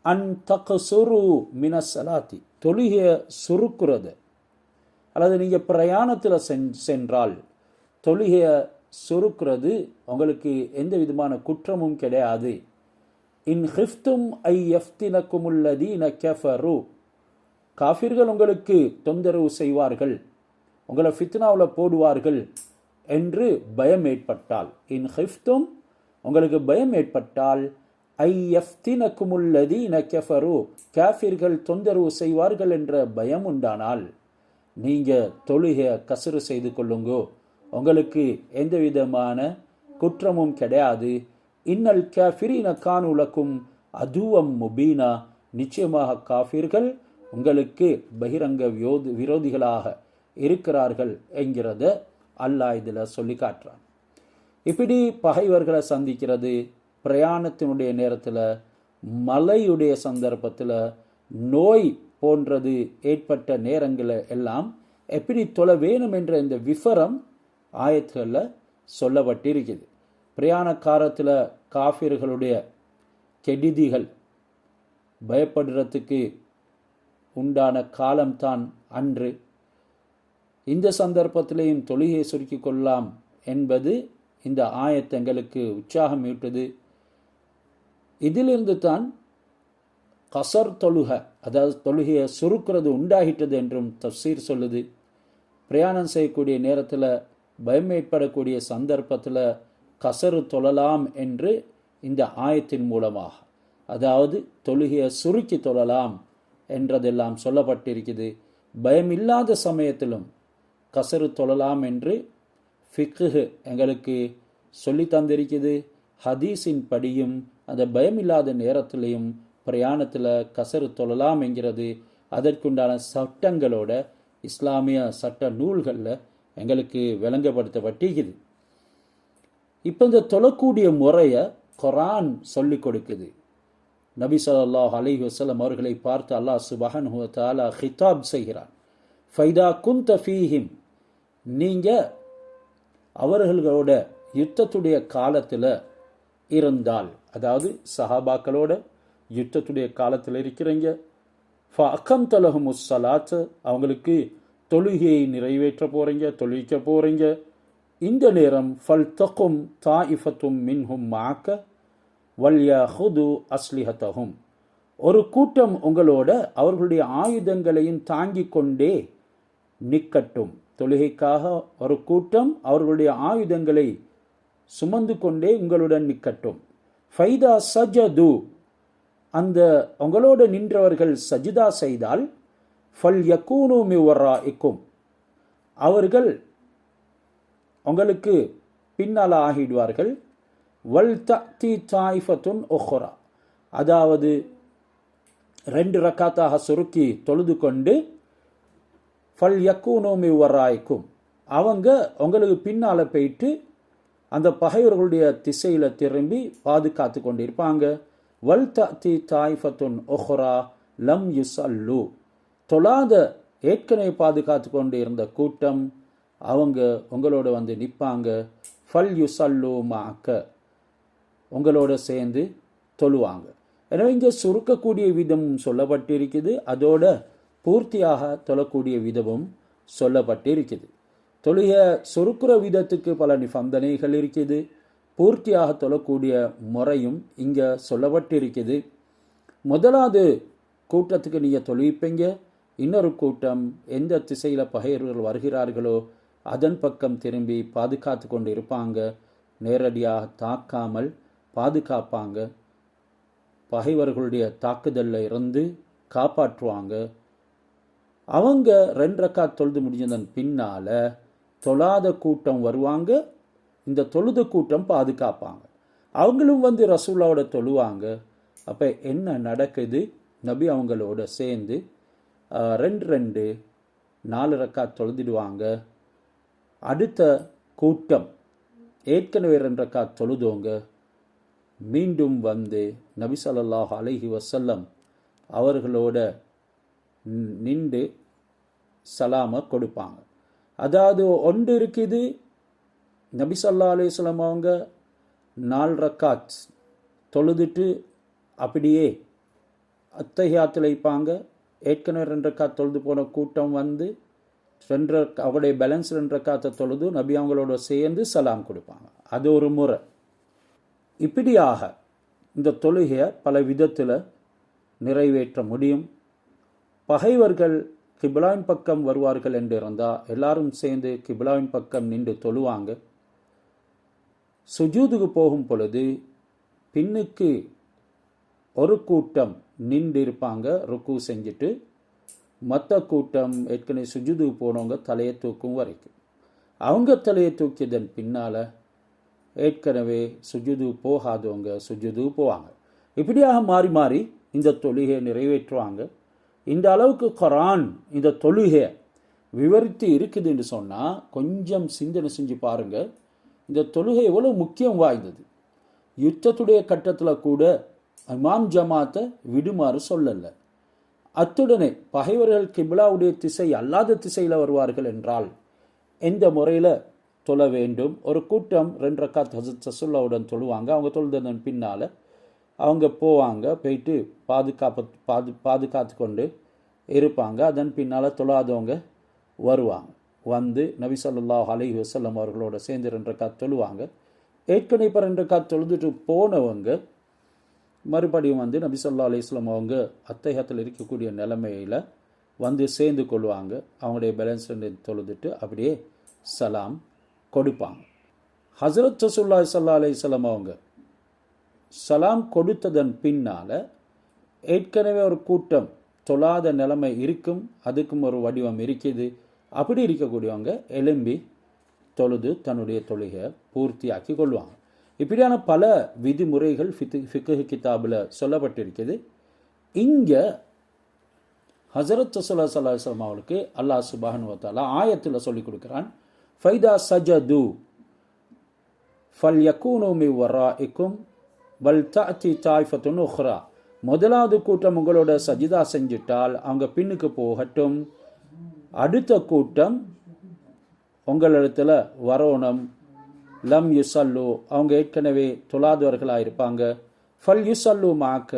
அன் தக்சுரு மினஸ் ஸலாத்தி, தொழுகையை சுருக்குறது, அல்லது நீங்கள் பிரயாணத்தில் சென்றால் தொழுகையை சுருக்குறது உங்களுக்கு எந்த விதமான குற்றமும் கிடையாது. இன் ஹிஃப்தும் ஐ யஃப்தினக்குமுல்லதீன கஃபரு, காஃபிர்கள் உங்களுக்கு தொந்தரவு செய்வார்கள், உங்களை ஃபித்னாவில் போடுவார்கள் என்று பயம் ஏற்பட்டால், இன் ஹிஃப்தும் உங்களுக்கு பயம் ஏற்பட்டால், ஐ யஃப்தினக்குமுல்லதீன கஃபரு, காஃபிர்கள் தொந்தரவு செய்வார்கள் என்ற பயம் உண்டானால், நீங்கள் தொழுகையை கசரு செய்து கொள்ளுங்கோ, உங்களுக்கு எந்த விதமான குற்றமும் கிடையாது. இன்னல் காஃபிரீன கானு லக்கும் அதுவம் முபீனா, நிச்சயமாக காஃபிர்கள் உங்களுக்கு பகிரங்க விரோதிகளாக இருக்கிறார்கள் என்கிறத அல்லாஹ் இதில் சொல்லி காட்டுறான். இப்படி பகைவர்களை சந்திக்கிறது பிரயாணத்தினுடைய நேரத்தில், மழையுடைய சந்தர்ப்பத்தில், நோய் போன்றது ஏற்பட்ட நேரங்களில் எல்லாம் எப்படி தொழ வேணும் என்ற இந்த விவரம் ஆயத்துகளில் சொல்லப்பட்டிருக்குது. பிரயாண காலத்தில் காஃபிர்களுடைய கெடுதிகள் பயப்படுறதுக்கு உண்டான காலம்தான் அன்று. இந்த சந்தர்ப்பத்திலேயும் தொழுகையை சுருக்கி கொள்ளலாம் என்பது இந்த ஆயத்தங்களுக்கு உற்சாகம் ஈட்டுது. இதிலிருந்து தான் கசர் தொழுகை, அதாவது தொழுகையை சுருக்கிறது உண்டாகிட்டது என்றும் தஃசீர் சொல்லுது. பிரயாணம் செய்யக்கூடிய நேரத்தில் பயம் ஏற்படக்கூடிய சந்தர்ப்பத்தில் கசரு தொழலாம் என்று இந்த ஆயத்தின் மூலமாக, அதாவது தொழுகையை சுருக்கி தொழலாம் என்றதெல்லாம் சொல்லப்பட்டிருக்குது. பயம் இல்லாத சமயத்திலும் கசரு தொழலாம் என்று ஃபிக்ஹ் எங்களுக்கு சொல்லி தந்திருக்குது. ஹதீஸின் படியும் அந்த பயம் இல்லாத நேரத்திலையும் பிரயாணத்தில் கசரு தொழலாம் என்கிறது அதற்குண்டான சட்டங்களோட இஸ்லாமிய சட்ட நூல்களில் எங்களுக்கு விளங்கப்படுத்தப்பட்டிருக்குது. இப்போ இந்த தொழக்கூடிய முறையை குர்ஆன் சொல்லி கொடுக்குது. நபி ஸல்லல்லாஹு அலைஹி வஸல்லம் அவர்களை பார்த்து அல்லாஹ் சுப்ஹானஹு வ தஆலா ஹிதாப் செய்கிறான். ஃபைதா குந்த ஃபீஹிம், நீங்கள் அவர்களோட யுத்தத்துடைய காலத்தில் இருந்தால், அதாவது சஹாபாக்களோட யுத்தத்துடைய காலத்தில் இருக்கிறீங்க, ஃபஅகம்த லஹுமுஸ் ஸலாத், அவங்களுக்கு தொழுகையை நிறைவேற்ற போகிறீங்க, தொழுவிக்க போகிறீங்க. இந்த நேரம் ஃபல்தகும் தாயிஃபத்தும் மின்ஹும் மஅக வல்யஹுது அஸ்லிஹத்தஹும், ஒரு கூட்டம் உங்களோட அவர்களுடைய ஆயுதங்களையும் தாங்கிக் கொண்டே நிற்கட்டும். தொழுகைக்காக ஒரு கூட்டம் அவர்களுடைய ஆயுதங்களை சுமந்து கொண்டே உங்களுடன் நிற்கட்டும். ஃபைதா சஜது, அந்த உங்களோட நின்றவர்கள் சஜிதா செய்தால், ஃபல் யகூனு மின் வராஇக்கும், அவர்கள் உங்களுக்கு பின்னால் ஆகிடுவார்கள். வல் தஅதி தாயிஃபத்துன் உக்ரா, அதாவது 2 ரக்காத்தாக சுருக்கி தொழுது கொண்டு, ஃபல் யகூனு மின் வராஇக்கும், அவங்க உங்களுக்கு பின்னால் போயிட்டு அந்த பகைவர்களுடைய திசையில் திரும்பி பாதுகாத்து கொண்டிருப்பாங்க. வல் தஅதி தாயிஃபத்துன் உக்ரா லம் யுஸல்லு, தொழாத ஏற்கனவே பாதுகாத்து கொண்டு இருந்த கூட்டம் அவங்க உங்களோட வந்து நிற்பாங்க. ஃபல் யுஸல்லு மஅக, உங்களோட சேர்ந்து தொழுவாங்க. எனவே இங்கே சுருக்கக்கூடிய விதம் சொல்லப்பட்டிருக்குது, அதோட பூர்த்தியாக தொழக்கூடிய விதமும் சொல்லப்பட்டிருக்குது. தொழுக சுருக்குற விதத்துக்கு பல நிபந்தனைகள் இருக்குது. பூர்த்தியாக தொழக்கூடிய முறையும் இங்கே சொல்லப்பட்டிருக்குது. முதலாவது கூட்டத்துக்கு நீங்கள் தொழுவிப்பீங்க, இன்னொரு கூட்டம் எந்த திசையில் பகைவர்கள் வருகிறார்களோ அதன் பக்கம் திரும்பி பாதுகாத்து கொண்டு இருப்பாங்க. நேரடியாக தாக்காமல் பாதுகாப்பாங்க, பகைவர்களுடைய தாக்குதலில் இருந்து காப்பாற்றுவாங்க. அவங்க 2 ரக்காத் தொழுது முடிஞ்சதன் பின்னால் தொழாத கூட்டம் வருவாங்க, இந்த தொழுத கூட்டம் பாதுகாப்பாங்க. அவங்களும் வந்து ரசூலாவோட தொழுவாங்க. அப்போ என்ன நடக்குது, நபி அவங்களோட சேர்ந்து 2 4 ரக்காத் தொழுதிடுவாங்க. அடுத்த கூட்டம் ஏற்கனவே 2 ரக்காத் தொழுதோங்க மீண்டும் வந்து நபி ஸல்லல்லாஹு அலைஹி வஸல்லம் அவர்களோட நின்று சலாமை கொடுப்பாங்க. அதாவது ஒன்று இருக்குது, நபி ஸல்லல்லாஹு அலைஹி வஸல்லம் அவங்க 4 ரக்காத் தொழுதுட்டு அப்படியே அத்தஹியாத்தில் வைப்பாங்க. ஏற்கனவே 2 ரக்காத் தொழுது போன கூட்டம் வந்து அவருடைய பேலன்ஸ் 2 ரக்காத்தை தொழுது நபி அவங்களோட சேர்ந்து சலாம் கொடுப்பாங்க. அது ஒரு முறை. இப்படியாக இந்த தொழுகையை பல விதத்தில் நிறைவேற்ற முடியும். பகைவர்கள் கிப்லாவின் பக்கம் வருவார்கள் என்று இருந்தால் எல்லாரும் சேர்ந்து கிப்லாவின் பக்கம் நின்று தொழுவாங்க. சுஜூதுக்கு போகும் பொழுது பின்னுக்கு ஒரு கூட்டம் நின்று இருப்பாங்க ருக்கு செஞ்சுட்டு, மற்ற கூட்டம் ஏற்கனவே சுஜுது போனவங்க தலையை தூக்கும் வரைக்கும். அவங்க தலையை தூக்கியதன் பின்னால் ஏற்கனவே சுஜுது போகாதவங்க சுஜுது போவாங்க. இப்படியாக மாறி மாறி இந்த தொழுகையை நிறைவேற்றுவாங்க. இந்த அளவுக்கு குர்ஆன் இந்த தொழுகையை விவரித்து இருக்குதுன்னு சொன்னால் கொஞ்சம் சிந்தனை செஞ்சு பாருங்கள். இந்த தொழுகை எவ்வளோ முக்கியம் வாய்ந்தது. யுத்தத்துடைய கட்டத்தில் கூட இமாம் ஜமாத்தை விடுமாறு சொல்லலை. அத்துடனே பகைவர்கள் கிப்லாவுடைய திசை அல்லாத திசையில் வருவார்கள் என்றால் எந்த முறையில் தொழ வேண்டும். ஒரு கூட்டம் 2 ரக்காத் ஹஸரத் ரசூலுல்லாஹ்வுடன் தொழுவாங்க. அவங்க தொழுதன் பின்னால் அவங்க போவாங்க, போயிட்டு பாதுகாத்து கொண்டு இருப்பாங்க. அதன் பின்னால் தொழாதவங்க வருவாங்க. வந்து நபி ஸல்லல்லாஹு அலைஹி வஸல்லம் அவர்களோட சேர்ந்து 2 ரக்காத் தொழுவாங்க. ஏற்கனவே இப்போ 2 ரக்காத் தொழுதுட்டு போனவங்க மறுபடியும் வந்து நபி ஸல்லல்லாஹு அலைஹி வஸல்லம் அவங்க அத்தஹியாத்தில் இருக்கக்கூடிய நிலைமையில் வந்து சேர்ந்து கொள்வாங்க. அவங்களுடைய பேலன்ஸ் தொழுதுட்டு அப்படியே சலாம் கொடுப்பாங்க. ஹஸரத் ரசூலுல்லாஹி ஸல்லல்லாஹு அலைஹி வஸல்லம் அவங்க சலாம் கொடுத்ததன் பின்னால் ஏற்கனவே ஒரு கூட்டம் தொழாத நிலைமை இருக்கும், அதுக்கும் ஒரு வடிவம் இருக்குது. அப்படி இருக்கக்கூடியவங்க எழும்பி தொழுது தன்னுடைய தொழுகையை பூர்த்தியாக்கி கொள்வாங்க. இப்படியான பல விதிமுறைகள் ஃபிக்ஹ் கிதாபில் சொல்லப்பட்டிருக்குது. இங்கே ஹஸரத் ரசூலுல்லாஹி ஸல்லல்லாஹு அலைஹி வஸல்லம் அவர்களுக்கு அல்லாஹ் சுப்ஹானஹு வ தஆலா ஆயத்தில் சொல்லிக் கொடுக்குறான். ஃபைதா சஜது ஃபல்யகூனு மின் வராஇக்கும் வல் தஅதி தாயிஃபத்துன் உக்ரா. முதலாவது கூட்டம் உங்களோட சஜிதா செஞ்சிட்டால் அவங்க பின்னுக்கு போகட்டும், அடுத்த கூட்டம் உங்களிடத்தில் வரணும். லம் யுசல்லு, அவங்க ஏற்கனவே தொழாதவர்களாக இருப்பாங்க. ஃபல் யுசல்லு மாக்க,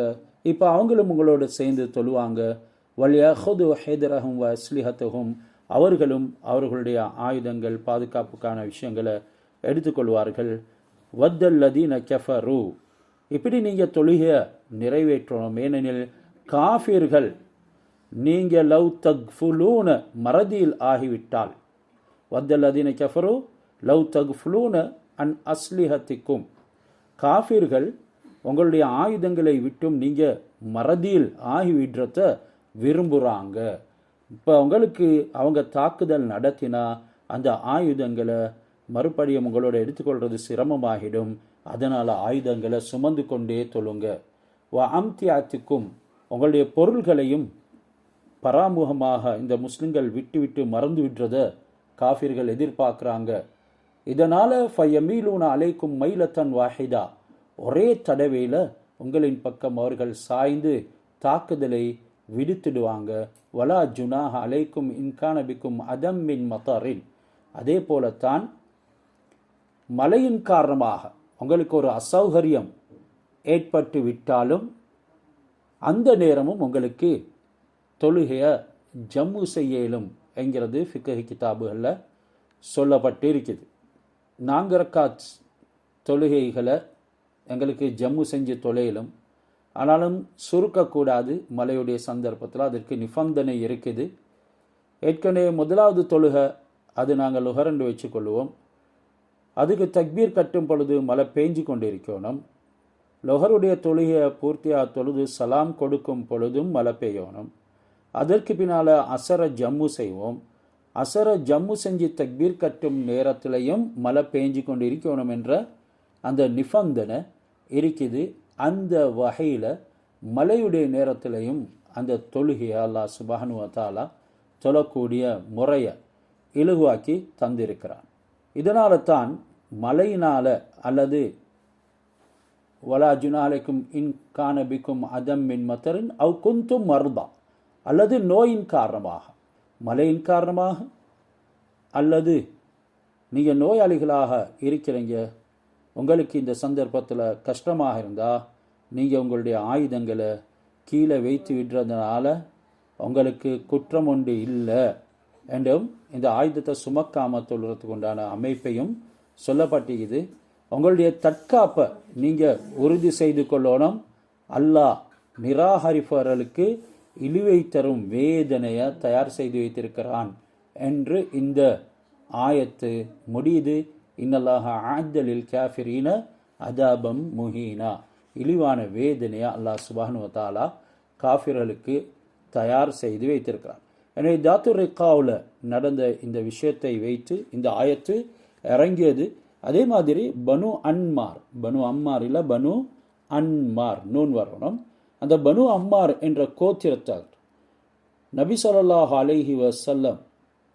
இப்போ அவங்களும் உங்களோட சேர்ந்து தொழுவாங்க. வல் யஹுது ஹைதரஹும் வ அஸ்லிஹத்தஹும், அவர்களும் அவர்களுடைய ஆயுதங்கள் பாதுகாப்புக்கான விஷயங்களை எடுத்துக்கொள்வார்கள். வத்தல்லதீன கஃபரு, இப்படி நீங்கள் தொழுகையை நிறைவேற்றணும். ஏனெனில் காஃபிர்கள் நீங்கள் லவ் தக்ஃபுலூன மறதியில் ஆகிவிட்டால், வத்தல்லதீன கஃபரு லவ் தக்ஃபுலூன அன் அஸ்லிஹத்திக்கும், காஃபிர்கள் உங்களுடைய ஆயுதங்களை விட்டும் நீங்கள் மறதியில் ஆகிவிடுறத விரும்புகிறாங்க. இப்போ உங்களுக்கு அவங்க தாக்குதல் நடத்தினா அந்த ஆயுதங்களை மறுபடியும் உங்களோட எடுத்துக்கொள்வது சிரமமாகிடும். அதனால் ஆயுதங்களை சுமந்து கொண்டே தொழுங்க. வ அம்தியாத்துக்கும், உங்களுடைய பொருள்களையும் பராமுகமாக இந்த முஸ்லிம்கள் விட்டு விட்டு மறந்து விடுறத காஃபிர்கள் எதிர்பார்க்குறாங்க. இதனால் ஃபயமீலூன அலைக்கும் மைலத்தன் வாஹிதா, ஒரே தடவையில் உங்களின் பக்கம் அவர்கள் சாய்ந்து தாக்குதலை விடுத்துடுவாங்க. வலா ஜுனாஹ அலைக்கும் இன்கானபிக்கும் அதம் மின் மதரின், அதே போலத்தான் மழையின் காரணமாக உங்களுக்கு ஒரு அசௌகரியம் ஏற்பட்டு விட்டாலும் அந்த நேரமும் உங்களுக்கு தொழுகையை ஜம்மு செய்யலும் என்கிறது ஃபிக்ஹ் கிதாபுகளில் சொல்லப்பட்டு இருக்குது. 4 ரக்காத் தொழுகைகளை எங்களுக்கு ஜம்மு செஞ்சு தொழையிலும், ஆனாலும் சுருக்கக்கூடாது. மழையுடைய சந்தர்ப்பத்தில் அதற்கு நிபந்தனை இருக்குது. ஏற்கனவே முதலாவது தொழுகை அது நாங்கள் லுஹரண்டு வச்சுக்கொள்வோம். அதுக்கு தக்பீர் கட்டும் பொழுது மழை பேஞ்சு கொண்டிருக்கணும். லொஹருடைய தொழுகையை பூர்த்தியாக தொழுது சலாம் கொடுக்கும் பொழுதும் மழை பெய்யணும். அதற்கு பின்னால் அசர ஜம்மு செய்வோம். அசர ஜம்மு செஞ்சு தக்பீர் கட்டும் நேரத்திலையும் மழை பேஞ்சு கொண்டு இருக்கணும் என்ற அந்த நிபந்தனை இருக்குது. அந்த வகையில் மழையுடைய நேரத்திலையும் அந்த தொழுகையை அல்லாஹ் சுப்ஹானஹு வ தஆலா தொழக்கூடிய முறையை இலகுவாக்கி தந்திருக்கிறான். இதனால தான் மழையினால் அல்லது வலா ஜுனாலைக்கும் இன் கானபிக்கும் அதம் மின் மத்தரின் அவ் குந்தும் மர்தா, அல்லது நோயின் காரணமாக, மழையின் காரணமாக, அல்லது நீங்கள் நோயாளிகளாக இருக்கிறீங்க, உங்களுக்கு இந்த சந்தர்ப்பத்தில் கஷ்டமாக இருந்தால் நீங்கள் உங்களுடைய ஆயுதங்களை கீழே வைத்து விடுறதுனால உங்களுக்கு குற்றம் ஒன்று இல்லை என்றும் இந்த ஆயுதத்தை சுமக்காமல் தொழுறதுக்கு உண்டான அமைப்பையும் சொல்லப்பட்டிருக்குது. உங்களுடைய தற்காப்பை நீங்கள் உறுதி செய்து கொள்ளணும். அல்லாஹ் நிராகரிப்பவர்களுக்கு இழிவை தரும் வேதனையை தயார் செய்து வைத்திருக்கிறான் என்று இந்த ஆயத்து முடியுது. இன்னல்லாஹ ஆஜலில் காஃபிரீன அதாபம் முஹீனா, இழிவான வேதனையை அல்லாஹ் சுப்ஹானஹு வ தஆலா காஃபிர்களுக்கு தயார் செய்து வைத்திருக்கிறான். எனவே தாத்து ரிக்காவில் நடந்த இந்த விஷயத்தை வைத்து இந்த ஆயத்து இறங்கியது. அதே மாதிரி பனு அம்மார் இல்லை, பனு அன்மார், நூன் வரணும். அந்த பனு அம்மார் என்ற கோத்திரத்தார் நபி ஸல்லல்லாஹு அலைஹி வஸல்லம்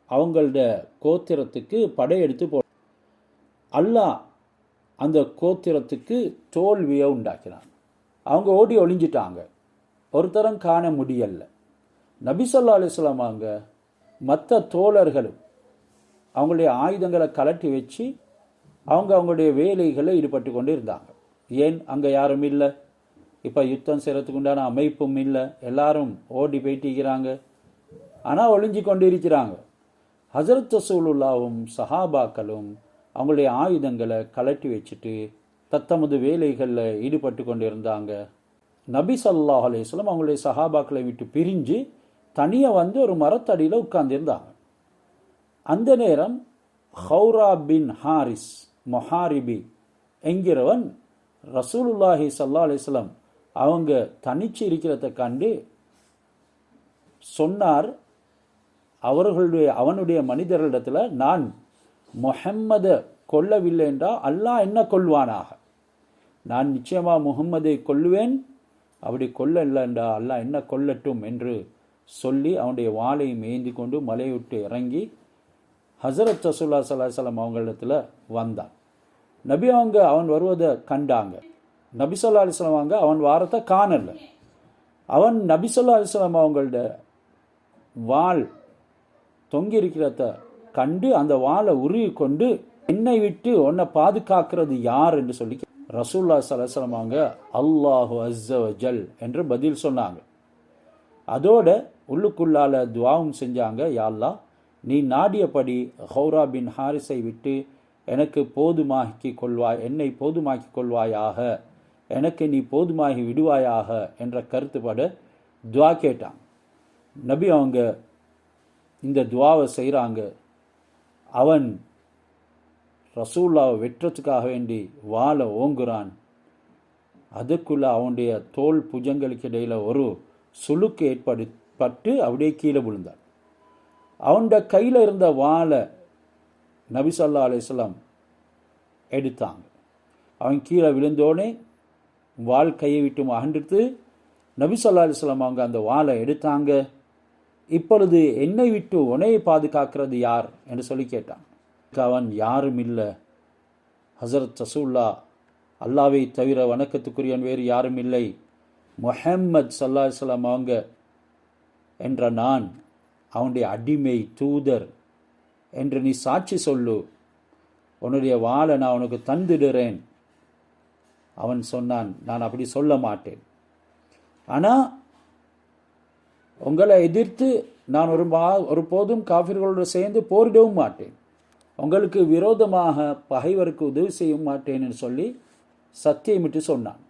அவங்களோட கோத்திரத்துக்கு படையெடுத்து அல்லாஹ் அந்த கோத்திரத்துக்கு தோல்வியை உண்டாக்கினான். அவங்க ஓடி ஒளிஞ்சிட்டாங்க, ஒருத்தரம் காண முடியல. நபி ஸல்லல்லாஹு அலைஹி வஸல்லம் அவங்க மற்ற தோழர்களும் அவங்களுடைய ஆயுதங்களை கலட்டி வச்சு அவங்களுடைய வேலைகளை ஈடுபட்டு கொண்டு இருந்தாங்க. ஏன், அங்கே யாரும் இல்லை, இப்போ யுத்தம் செய்கிறதுக்கு உண்டான அமைப்பும் இல்லை, எல்லாரும் ஓடி போயிட்டிருக்கிறாங்க. ஆனால் ஒளிஞ்சு கொண்டு இருக்கிறாங்க. ஹஸரத் ரசூலுல்லாவும் சஹாபாக்களும் அவங்களுடைய ஆயுதங்களை கலட்டி வச்சுட்டு தத்தமது வேலைகளில் ஈடுபட்டு கொண்டு இருந்தாங்க. நபி ஸல்லல்லாஹு அலைஹி வஸல்லம் அவங்களுடைய சஹாபாக்களை விட்டு பிரிஞ்சு தனியாக வந்து ஒரு மரத்தடியில் உட்கார்ந்திருந்தாங்க. அந்த நேரம் ஹௌரா பின் ஹாரிஸ் மொஹாரிபி என்கிறவன் ரசூலுல்லாஹி ஸல்லல்லாஹு அலைஹி வஸல்லம் அவங்க தனிச்சு இருக்கிறத கண்டு சொன்னார், அவனுடைய மனிதர்களிடத்தில், நான் முஹம்மதை கொல்லவில்லை என்றால் அல்லாஹ் என்ன கொல்வானாக, நான் நிச்சயமாக முஹம்மதை கொல்லுவேன், அப்படி கொல்லல என்றால் அல்லாஹ் என்ன கொல்லட்டும் என்று சொல்லி அவனுடைய வாளை மேய்ந்து கொண்டு மலையை விட்டு இறங்கி ஹஸரத் ரசூலுல்லாஹி ஸல்லல்லாஹு அலைஹி வஸல்லம் அவங்களிடத்தில் வந்தான். நபி அவங்க அவன் வருவதை கண்டாங்க. நபி ஸல்லல்லாஹு அலைஹி வஸல்லம் அவங்க அவன் வாரத்தை காணல. அவன் நபி ஸல்லல்லாஹு அலைஹி வஸல்லம் அவங்களோட வாள் தொங்கி இருக்கிறத கண்டு அந்த வாளை உருவி கொண்டு, என்னை விட்டு உன்னை பாதுகாக்கிறது யார் என்று சொல்லி ரசூலுல்லாஹி ஸல்லல்லாஹு அலைஹி வஸல்லம் அவங்க அல்லாஹு அஸ்ஸ வஜல் என்று பதில் சொன்னாங்க. அதோட உள்ளுக்குள்ளால துஆவும் செஞ்சாங்க, யா அல்லாஹ், நீ நாடியபடி ஹௌரா பின் ஹாரிஸை விட்டு எனக்கு போதுமாக்கி கொள்வாய், என்னை போதுமாக்கி கொள்வாயாக, எனக்கு நீ போதுமாகி விடுவாயாக என்ற கருத்துப்பட துவா கேட்டாங்க. நபி அவங்க இந்த துவாவை செய்கிறாங்க. அவன் ரசூலுல்லாவை வெற்றத்துக்காக வேண்டி வாளை ஓங்குறான். அதுக்குள்ள அவனுடைய தோல் புஜங்களுக்கு இடையில் ஒரு சுளுக்கு ஏற்பட்டு அப்படியே கீழே விழுந்தான். அவனோட கையில் இருந்த வாளை நபி ஸல்லல்லாஹு அலைஹி வஸல்லம் எடுத்தாங்க. அவன் கீழே விழுந்தோடனே வாள் கையை விட்டு அகன்றுட்டு நபி ஸல்லல்லாஹு அலைஹி வஸல்லம் அவங்க அந்த வாளை எடுத்தாங்க. இப்பொழுது என்னை விட்டு உன்னையை பாதுகாக்கிறது யார் என்று சொல்லி கேட்டான். அவன் யாரும் இல்லை, ஹஸரத் ரசூலுல்லாஹ், அல்லாவை தவிர வணக்கத்துக்குரியவன் வேறு யாரும் இல்லை, முஹம்மது ஸல்லல்லாஹு அலைஹி வஸல்லம் அவங்க என்ற நான் அவனுடைய அடிமை தூதர் என்று நீ சாட்சி சொல்லு, உன்னுடைய வாளை நான் உனக்கு தந்துடுறேன். அவன் சொன்னான், நான் அப்படி சொல்ல மாட்டேன், ஆனால் உங்களை எதிர்த்து நான் ஒருபோதும் காஃபிர்களோடு சேர்ந்து போரிடவும் மாட்டேன், உங்களுக்கு விரோதமாக பகைவருக்கு உதவி செய்ய மாட்டேன் என்று சொல்லி சத்தியமிட்டு சொன்னான்.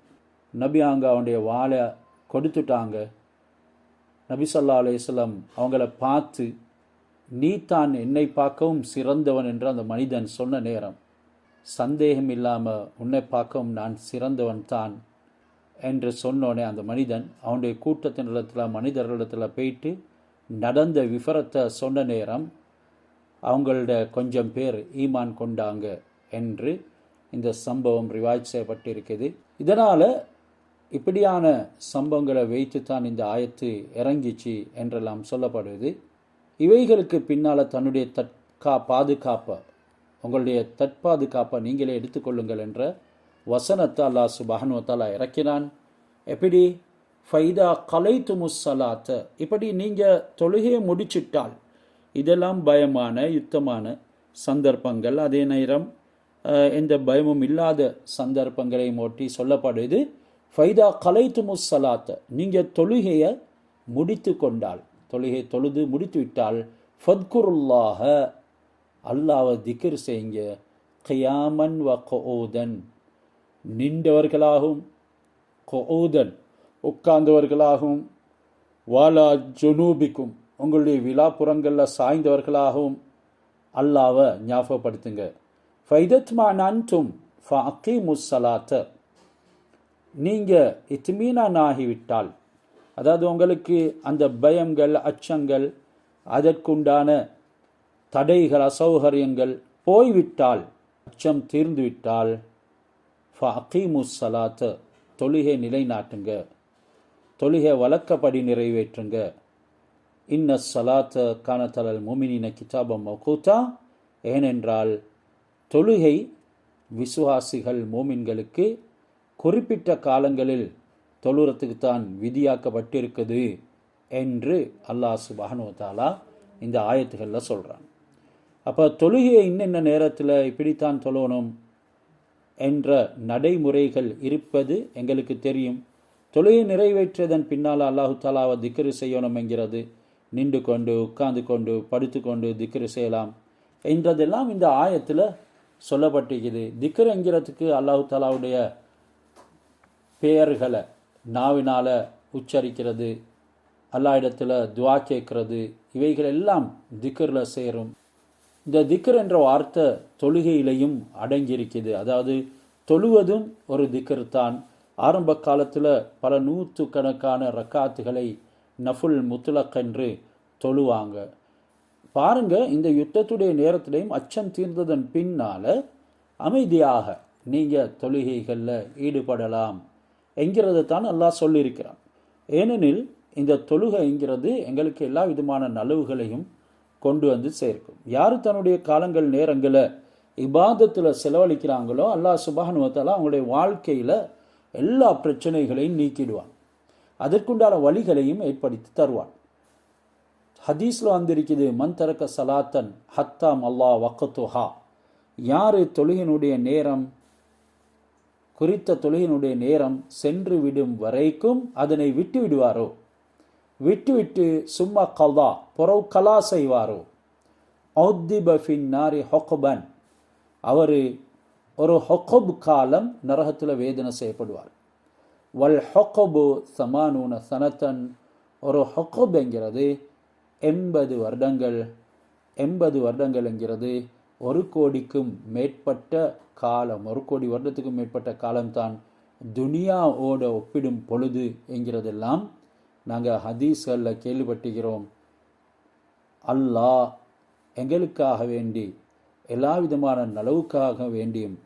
நபி அங்கே அவனுடைய வாளை கொடுத்துட்டாங்க. நபி ஸல்லல்லாஹு அலைஹி வஸல்லம் அவங்கள பார்த்து, நீ தான் என்னை பார்க்கவும் சிறந்தவன் என்று அந்த மனிதன் சொன்ன நேரம், சந்தேகம் இல்லாமல் உன்னை பார்க்கவும் நான் சிறந்தவன் தான் என்று சொன்னோடனே அந்த மனிதன் அவனுடைய கூட்டத்தினிடத்தில் மனிதர்களிடத்தில் போயிட்டு நடந்த விவரத்தை சொன்ன நேரம் அவங்களோட கொஞ்சம் பேர் ஈமான் கொண்டாங்க என்று இந்த சம்பவம் ரிவாய்ட் செய்யப்பட்டிருக்குது. இதனால் இப்படியான சம்பவங்களை வைத்து தான் இந்த ஆயத்து இறங்கிச்சு என்றெல்லாம் சொல்லப்படுது. இவைகளுக்கு பின்னால் தன்னுடைய பாதுகாப்பை, உங்களுடைய தற்பாதுகாப்பை நீங்களே எடுத்துக்கொள்ளுங்கள் என்ற வசனத்தை அல்லாஹ் சுப்ஹானஹு வ தஆலா இறக்கினான். எப்படி, ஃபைதா கலைத்துமுஸ் ஸலாத்த, இப்படி நீங்கள் தொழுகையை முடிச்சிட்டால், இதெல்லாம் பயமான யுத்தமான சந்தர்ப்பங்கள், அதே நேரம் எந்த பயமும் இல்லாத சந்தர்ப்பங்களை ஒட்டி சொல்லப்படுது. ஃபைதா கலைத்துமுஸ் ஸலாத்த, நீங்கள் தொழுகையை முடித்து கொண்டால், தொழுகை தொழுது முடித்து விட்டால், ஃபத்குருல்லாஹ, அல்லாஹ்வை திக்ர் செய்யுங்க, கியாமன் வ குஊதன், நின்றவர்களாகவும், குஊதன் உட்கார்ந்தவர்களாகவும், வாலா ஜுனூபிக்கும், உங்களுடைய விழாப்புறங்களில் சாய்ந்தவர்களாகவும் அல்லாஹ்வை ஞாபகப்படுத்துங்க. ஃபைதத்மஅனன்தும் ஃபஅகீமுஸ் ஸலாத்த, நீங்கள் இத்மீனான் ஆகிவிட்டால், அதாவது உங்களுக்கு அந்த பயங்கள் அச்சங்கள் அதற்குண்டான தடைகள் அசௌகரியங்கள் போய்விட்டால், அச்சம் தீர்ந்துவிட்டால், ஃபஅகீமுஸ் ஸலாத்த, தொழுகை நிலைநாட்டுங்க, தொழுகை வழக்கப்படி நிறைவேற்றுங்க. இன்ன ஸலாத்த கானத் அலல் முஃமினீன கிதாபம் மவ்கூதா, ஏனென்றால் தொழுகை விசுவாசிகள் மோமின்களுக்கு குறிப்பிட்ட காலங்களில் தொழுறத்துக்குத்தான் விதியாக்கப்பட்டிருக்குது என்று அல்லாஹ் சுப்ஹானஹு வ தஆலா இந்த ஆயத்துகளில் சொல்கிறான். அப்போ தொழுகையை இன்னென்ன நேரத்தில் இப்படித்தான் தொழணும் என்ற நடைமுறைகள் இருப்பது எங்களுக்கு தெரியும். தொழுகை நிறைவேற்றியதன் பின்னால் அல்லாஹு தாலாவை திக்ரு செய்யணும் என்கிறது, நின்று கொண்டு உட்கார்ந்து கொண்டு படுத்து கொண்டு திக்ரு செய்யலாம் என்றதெல்லாம் இந்த ஆயத்தில் சொல்லப்பட்டிருக்குது. திக்ரு என்கிறதுக்கு அல்லாஹு தாலாவுடைய பெயர்களை நாவினால் உச்சரிக்கிறது, அல்லாஹ் இடத்துல துவா கேட்கறது, இவைகள் எல்லாம் திக்ரில் சேரும். இந்த திக்ர் என்ற வார்த்தை தொழுகையிலையும் அடங்கியிருக்குது. அதாவது தொழுவதும் ஒரு திக்ர் தான். ஆரம்ப காலத்தில் பல நூற்றுக்கணக்கான ரக்காத்துகளை நஃபுல் முத்துலக் என்று தொழுவாங்க. பாருங்க, இந்த யுத்தத்துடைய நேரத்திலையும் அச்சம் தீர்ந்ததன் பின்னால் அமைதியாக நீங்கள் தொழுகைகளில் ஈடுபடலாம் என்கிறத தான் அல்லாஹ் சொல்லியிருக்கிறான். ஏனெனில் இந்த தொழுகைங்கிறது எங்களுக்கு எல்லா விதமான நலவுகளையும் கொண்டு வந்து சேர்க்கும். யார் தன்னுடைய காலங்கள் நேரங்களை இபாதத்தில் செலவழிக்கிறாங்களோ அல்லாஹ் சுப்ஹானஹு வ தஆலா அவங்களுடைய வாழ்க்கையில் எல்லா பிரச்சனைகளையும் நீக்கிடுவான், அதற்குண்டான வழிகளையும் ஏற்படுத்தி தருவான். ஹதீஸில் வந்திருக்குது, மன் தரக்க சலாத்தன் ஹத்தாம் அல்லாஹ் வக்கத்துஹா, யார் தொழுகினுடைய நேரம் குறித்த தொழுகினுடைய நேரம் சென்று விடும் வரைக்கும் அதனை விட்டு விடுவாரோ, விட்டுவிட்டு சும்மா கலா புறவு கலா செய்வாரோ, ஔத்திப ஃபின் நாரி ஹொக்கபன், அவர் ஒரு ஹொக்கப் காலம் நரகத்தில் வேதனை செய்யப்படுவார். வல் ஹொக்கபு சமானூன சனத்தன், ஒரு ஹொக்கப் என்கிறது 80 வருடங்கள். 80 வருடங்கள் என்கிறது 1 கோடிக்கும் மேற்பட்ட காலம், 1 கோடி வருடத்துக்கும் மேற்பட்ட காலம்தான் துனியாவோட ஒப்பிடும் பொழுது என்கிறதெல்லாம் நாங்கள் ஹதீஸ்களில் கேள்விப்பட்டுகிறோம். அல்லாஹ் எங்களுக்காக வேண்டி எல்லா விதமான நலவுக்காக வேண்டியும்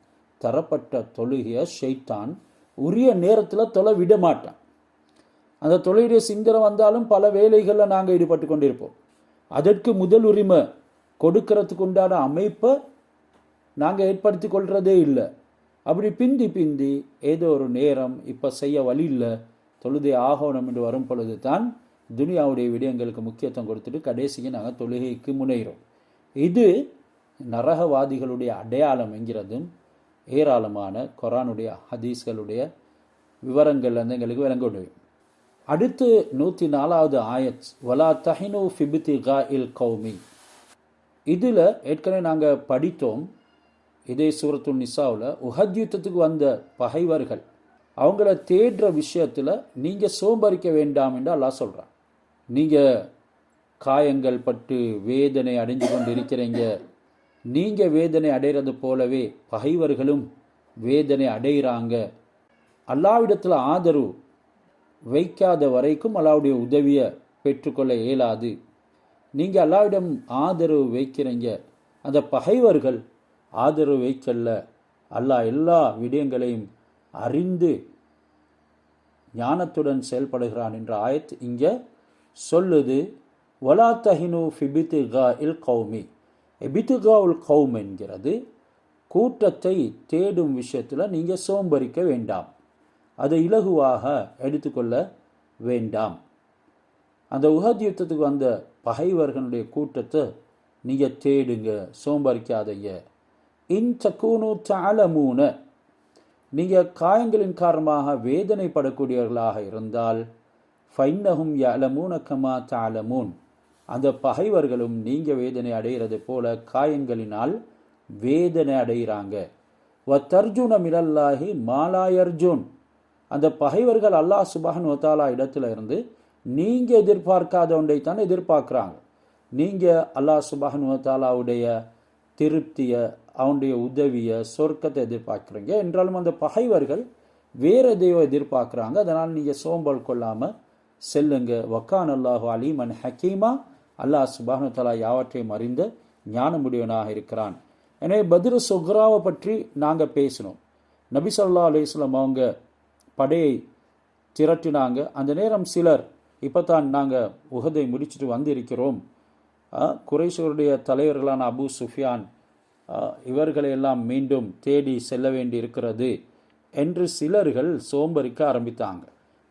தரப்பட்ட தொழுகையை ஷைத்தான் உரிய நேரத்தில் தொலை விட மாட்டான். அந்த தொழுகையுடைய சிந்தனை வந்தாலும் பல வேலைகளில் நாங்கள் ஈடுபட்டு கொண்டிருப்போம். அதற்கு முதல் உரிமை கொடுக்கறதுக்கு உண்டான அமைப்பை நாங்கள் ஏற்படுத்தி கொள்றதே இல்லை. அப்படி பிந்தி பிந்தி ஏதோ ஒரு நேரம் இப்போ செய்ய வழி இல்லை, தொழுகை ஆகணும் என்று வரும் பொழுது தான் துனியாவுடைய விடயங்களுக்கு முக்கியத்துவம் கொடுத்துட்டு கடைசிக்கு நாங்கள் தொழுகைக்கு முனைகிறோம். இது நரகவாதிகளுடைய அடையாளம் என்கிறதும் ஏராளமான குர்ஆனுடைய ஹதீஸ்களுடைய விவரங்கள் வந்து எங்களுக்கு விளங்க முடியும். அடுத்து 104வது ஆயத், வலா தஹினு ஃபிப்திகாஇல் கௌமி. இதில் ஏற்கனவே நாங்கள் படித்தோம், இதே சூரத்துன் நிசாவில் உஹத் யுத்தத்துக்கு வந்த பகைவர்கள் அவங்கள தேடுற விஷயத்தில் நீங்கள் சோம்பறிக்க வேண்டாம் என்று அல்லாஹ் சொல்கிறான். நீங்கள் காயங்கள் பட்டு வேதனை அடைஞ்சு கொண்டு இருக்கிறீங்க, நீங்கள் வேதனை அடைகிறது போலவே பகைவர்களும் வேதனை அடைகிறாங்க. அல்லாஹ்விடத்தில் ஆதரவு வைக்காத வரைக்கும் அல்லாஹ்வுடைய உதவியை பெற்றுக்கொள்ள இயலாது. நீங்கள் அல்லாஹ்விடம் ஆதரவு வைக்கிறீங்க, அந்த பகைவர்கள் ஆதரவு வைக்கல. அல்லாஹ் எல்லா விடயங்களையும் அறிந்து ஞானத்துடன் செயல்படுகிறான் என்ற ஆயத் இங்கே சொல்லுது. வலா தஹினு ஃபிப்திகாஇல் கௌமி. இப்திகாஉல் கௌம் என்கிறது கூட்டத்தை தேடும் விஷயத்தில் நீங்கள் சோம்பறிக்க வேண்டாம், அதை இலகுவாக எடுத்துக்கொள்ள வேண்டாம். அந்த உஹத் யுத்தத்துக்கு வந்த பகைவர்களுடைய கூட்டத்தை நீங்கள் தேடுங்க, சோம்பறிக்காதீங்க. இன் தக்கூனு தஅலமூன, நீங்கள் காயங்களின் காரணமாக வேதனைப்படக்கூடியவர்களாக இருந்தால் ஃபைன்னஹும் யஅலமூன கமா தஅலமூன், அந்த பகைவர்களும் நீங்கள் வேதனை அடைகிறது போல காயங்களினால் வேதனை அடைகிறாங்க. வ தர்ஜுன மினல்லாஹி மாலாயர்ஜுன், அந்த பகைவர்கள் அல்லாஹ் சுப்ஹானஹு வ தஆலா இடத்துல இருந்து நீங்கள் எதிர்பார்க்காத ஒன்றைத்தான் எதிர்பார்க்குறாங்க. நீங்கள் அல்லாஹ் சுப்ஹானஹு வ தஆலாவுடைய திருப்தியை, அவனுடைய உதவியை, சொர்க்கத்தை எதிர்பார்க்குறீங்க. என்றாலும் அந்த பகைவர்கள் வேறு எதையோ எதிர்பார்க்குறாங்க. அதனால் நீங்கள் சோம்பல் கொள்ளாமல் செல்லுங்க. வக்கான் அல்லாஹு அலீமன் ஹக்கீமா, அல்லாஹ் சுப்ஹானஹு வ தஆலா யாவற்றையும் அறிந்த ஞானமுடையவனாக இருக்கிறான். எனவே பத்ரு சுக்ராவை பற்றி நாங்கள் பேசினோம். நபி ஸல்லல்லாஹு அலைஹி வஸல்லம் அவங்க படையை திரட்டினாங்க. அந்த நேரம் சிலர் இப்போ தான் நாங்கள் உஹதை முடிச்சுட்டு வந்திருக்கிறோம், குறைஷியருடைய தலைவர்களான அபூ சுஃபியான் இவர்களையெல்லாம் மீண்டும் தேடி செல்ல வேண்டி இருக்கிறது என்று சிலர்கள் சோம்பரிக்க ஆரம்பித்தாங்க.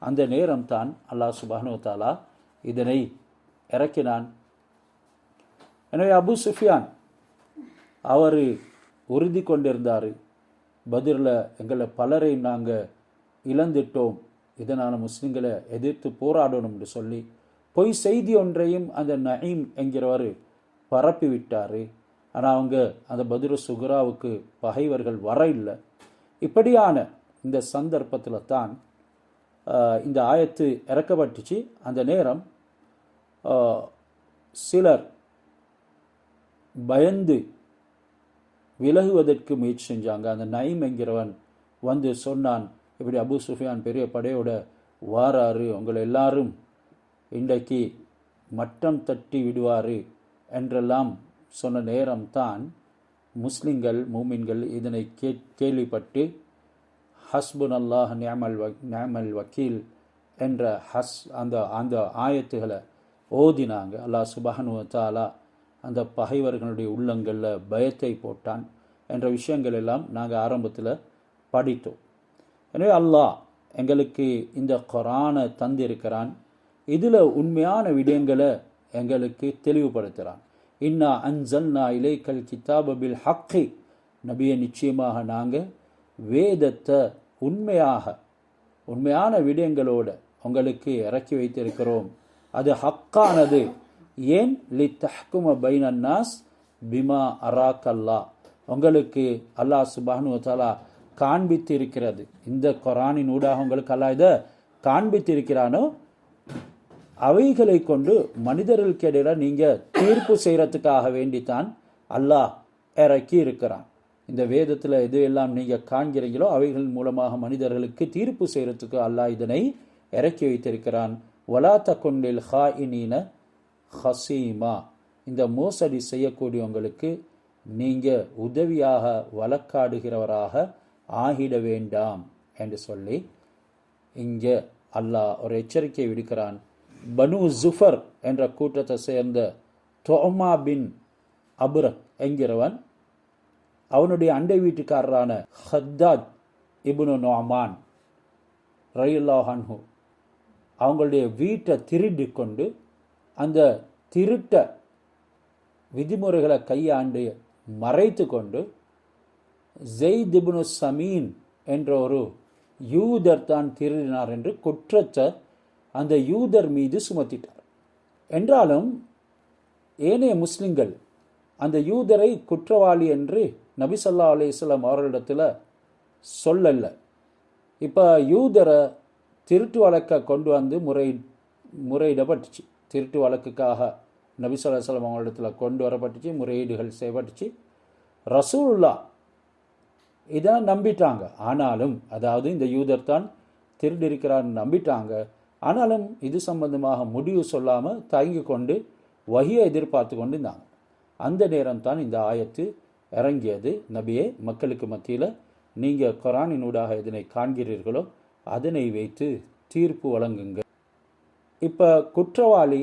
அந்த நேரம் தான் அல்லாஹ் சுப்ஹானஹு வ தஆலா இதனை இறக்கினான். எனவே அபூ சுஃபியான் அவர் உறுதி கொண்டிருந்தார், பத்ரில் எங்களை பலரை நாங்கள் இழந்துட்டோம், இதனால் முஸ்லிம்களை எதிர்த்து போராடணும் என்று சொல்லி பொய் செய்தி ஒன்றையும் அந்த நயீம் என்கிறவர் பரப்பி விட்டார். ஆனால் அவங்க அந்த பத்ரு சுக்ராவுக்கு பகைவர்கள் வர இல்லை. இப்படியான இந்த சந்தர்ப்பத்தில் தான் இந்த ஆயத்து இறக்கப்பட்டுச்சு. அந்த நேரம் சிலர் பயந்து விலகுவதற்கு முயற்சி செஞ்சாங்க. அந்த நயீம் என்கிறவன் வந்து சொன்னான், இப்படி அபூ சுஃபியான் பெரிய படையோட வாராரு, உங்களை எல்லாரும் இன்றைக்கு மட்டம் தட்டி விடுவார் என்றெல்லாம் சொன்ன நேரம்தான் முஸ்லிம்கள் மூமின்கள் இதனை கேள்விப்பட்டு ஹஸ்புன் அல்லாஹ் நிஅமல் வக்கீல் என்ற அந்த ஆயத்துகளை ஓதினாங்க. அல்லாஹ் சுப்ஹானஹு வ தஆலா அந்த பகைவர்களுடைய உள்ளங்களில் பயத்தை போட்டான் என்ற விஷயங்கள் எல்லாம் நாங்கள் ஆரம்பத்தில் படித்தோம். எனவே அல்லாஹ் எங்களுக்கு இந்த குர்ஆனை தந்திருக்கிறான். இதில் உண்மையான விடயங்களை எங்களுக்கு தெளிவுபடுத்துகிறான். இன்னா அன்சல்னா இலைக்கல் கிதாப பில் ஹக்கி, நபியை நிச்சயமாக நாங்கள் வேதத்தை உண்மையான விடயங்களோடு உங்களுக்கு இறக்கி வைத்திருக்கிறோம். அது ஹக்கானது. ஏன்? லி தஹ்கும பைனன் நாஸ் பிமா அராக்கல்லா, உங்களுக்கு அல்லாஹ் சுப்ஹானஹு வ தஆலா காண்பித்து இருக்கிறது. இந்த குர்ஆனின் ஊடாக உங்களுக்கு அல்லாஹ் இதை காண்பித்திருக்கிறானோ அவைகளை கொண்டு மனிதர்களுக்கு இடையில நீங்கள் தீர்ப்பு செய்கிறதுக்காக வேண்டித்தான் அல்லாஹ் இறக்கி இருக்கிறான். இந்த வேதத்தில் எது எல்லாம் நீங்கள் காண்கிறீங்களோ அவைகள் மூலமாக மனிதர்களுக்கு தீர்ப்பு செய்கிறதுக்கு அல்லாஹ் இதனை இறக்கி வைத்திருக்கிறான். வலா தகுன்லில் ஹாயினீன ஹசீமா, இந்த மோசடி செய்யக்கூடியவங்களுக்கு நீங்கள் உதவியாக வழக்காடுகிறவராக ஆகிட வேண்டாம் என்று சொல்லி இங்கே அல்லாஹ் ஒரு எச்சரிக்கை விடுக்கிறான். பனு ஜுஃபர் என்ற கூட்டத்தை சேர்ந்த தொமா பின் அபுரக் என்கிறவன் அவனுடைய அண்டை வீட்டுக்காரரான ஹத்தாஜ் இப்னு நுஅமான் ரலியல்லாஹு அன்ஹு அவங்களுடைய வீட்டை திருடி கொண்டு அந்த திருட்ட விதிமுறைகளை கையாண்டு மறைத்து கொண்டு ஸெய்த் இப்னு ஸமீன் என்ற ஒரு யூதர் தான் திருடினார் என்று குற்றத்தை அந்த யூதர் மீது சுமத்திட்டார். என்றாலும் ஏனைய முஸ்லிம்கள் அந்த யூதரை குற்றவாளி என்று நபி ஸல்லல்லாஹு அலைஹி வஸல்லம் அவர்களிடத்தில் சொல்லல. இப்போ யூதரை திருட்டு வழக்கை கொண்டு வந்து முறையிடப்பட்டுச்சு. திருட்டு வழக்குக்காக நபி ஸல்லல்லாஹு அலைஹி வஸல்லம் அவர்களிடத்தில் கொண்டு வரப்பட்டுச்சு, முறையீடுகள் செய்யப்பட்டுச்சு. ரசூலுல்லாஹ் இதை நம்பிட்டாங்க. ஆனாலும் அதாவது இந்த யூதர் தான் திருடி இருக்கிறார்னு நம்பிட்டாங்க. ஆனாலும் இது சம்பந்தமாக முடிவு சொல்லாமல் தயங்கி கொண்டு வஹியை எதிர்பார்த்து கொண்டு இருந்தாங்க. அந்த நேரம் தான் இந்த ஆயத்து இறங்கியது. நபியே, மக்களுக்கு மத்தியில் நீங்கள் குர்ஆனினூடாக எதனை காண்கிறீர்களோ அதனை வைத்து தீர்ப்பு வழங்குங்க. இப்போ குற்றவாளி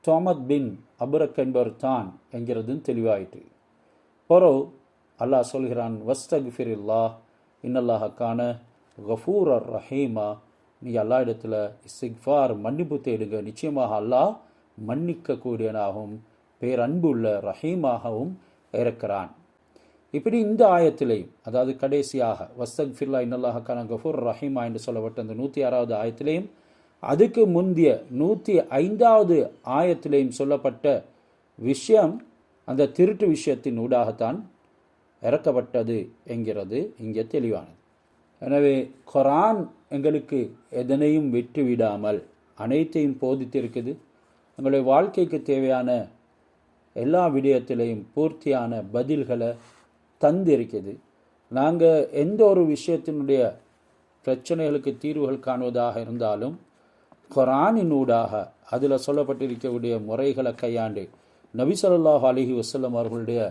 தொமத் பின் அபுரக் என்பவர் தான் என்கிறதும் தெளிவாயிட்டு. பொறவு அல்லாஹ் சொல்கிறான், வஸ்தக்ஃபிரில்லாஹ் இன்னல்லாஹ கான கஃபூரர் ரஹீமா, நீ அல்லா இடத்துல இஸ்திக்ஃபார் மன்னிப்பு தேடுங்க, நிச்சயமாக அல்லாஹ் மன்னிக்க கூடியனாகவும் பேரன்புள்ள ரஹீமாகவும் இருக்கிறான். இப்படி இந்த ஆயத்திலையும், அதாவது கடைசியாக வஸ்தக்ஃபிர்லா இன்னல்லாஹ கான கஃபூர் ரஹீமா என்று சொல்லப்பட்ட அந்த 106வது ஆயத்திலையும் அதுக்கு முந்தைய 105வது ஆயத்திலையும் சொல்லப்பட்ட விஷயம் அந்த திருட்டு விஷயத்தின் ஊடாகத்தான் இறக்கப்பட்டது என்கிறது இங்கே தெளிவானது. எனவே குர்ஆன் எங்களுக்கு எதனையும் விட்டுவிடாமல் அனைத்தையும் போதித்திருக்குது. எங்களுடைய வாழ்க்கைக்கு தேவையான எல்லா விடயத்திலையும் பூர்த்தியான பதில்களை தந்திருக்குது. நாங்கள் எந்த ஒரு விஷயத்தினுடைய பிரச்சனைகளுக்கு தீர்வுகள் காணுவதாக இருந்தாலும் குர்ஆனினூடாக அதில் சொல்லப்பட்டிருக்கக்கூடிய முறைகளை கையாண்டு நபி ஸல்லல்லாஹு அலைஹி வஸல்லம் அவர்களுடைய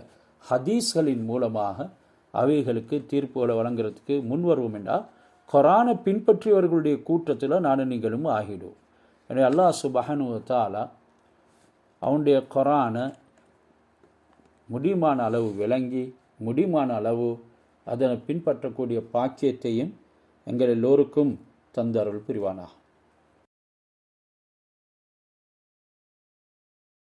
ஹதீஸ்களின் மூலமாக அவைகளுக்கு தீர்ப்புகளை வழங்குறதுக்கு முன்வருவோம் என்றால் குர்ஆனை பின்பற்றியவர்களுடைய கூட்டத்தில் நானும் நீங்களும் ஆகிடுவோம். எனவே அல்லாஹ் சுப்ஹானஹு வ தஆலா அவனுடைய குர்ஆனை முடியுமான அளவு விளங்கி முடியுமான அளவு அதனை பின்பற்றக்கூடிய பாக்கியத்தையும் எங்கள் எல்லோருக்கும் தந்தருள் புரிவானாக.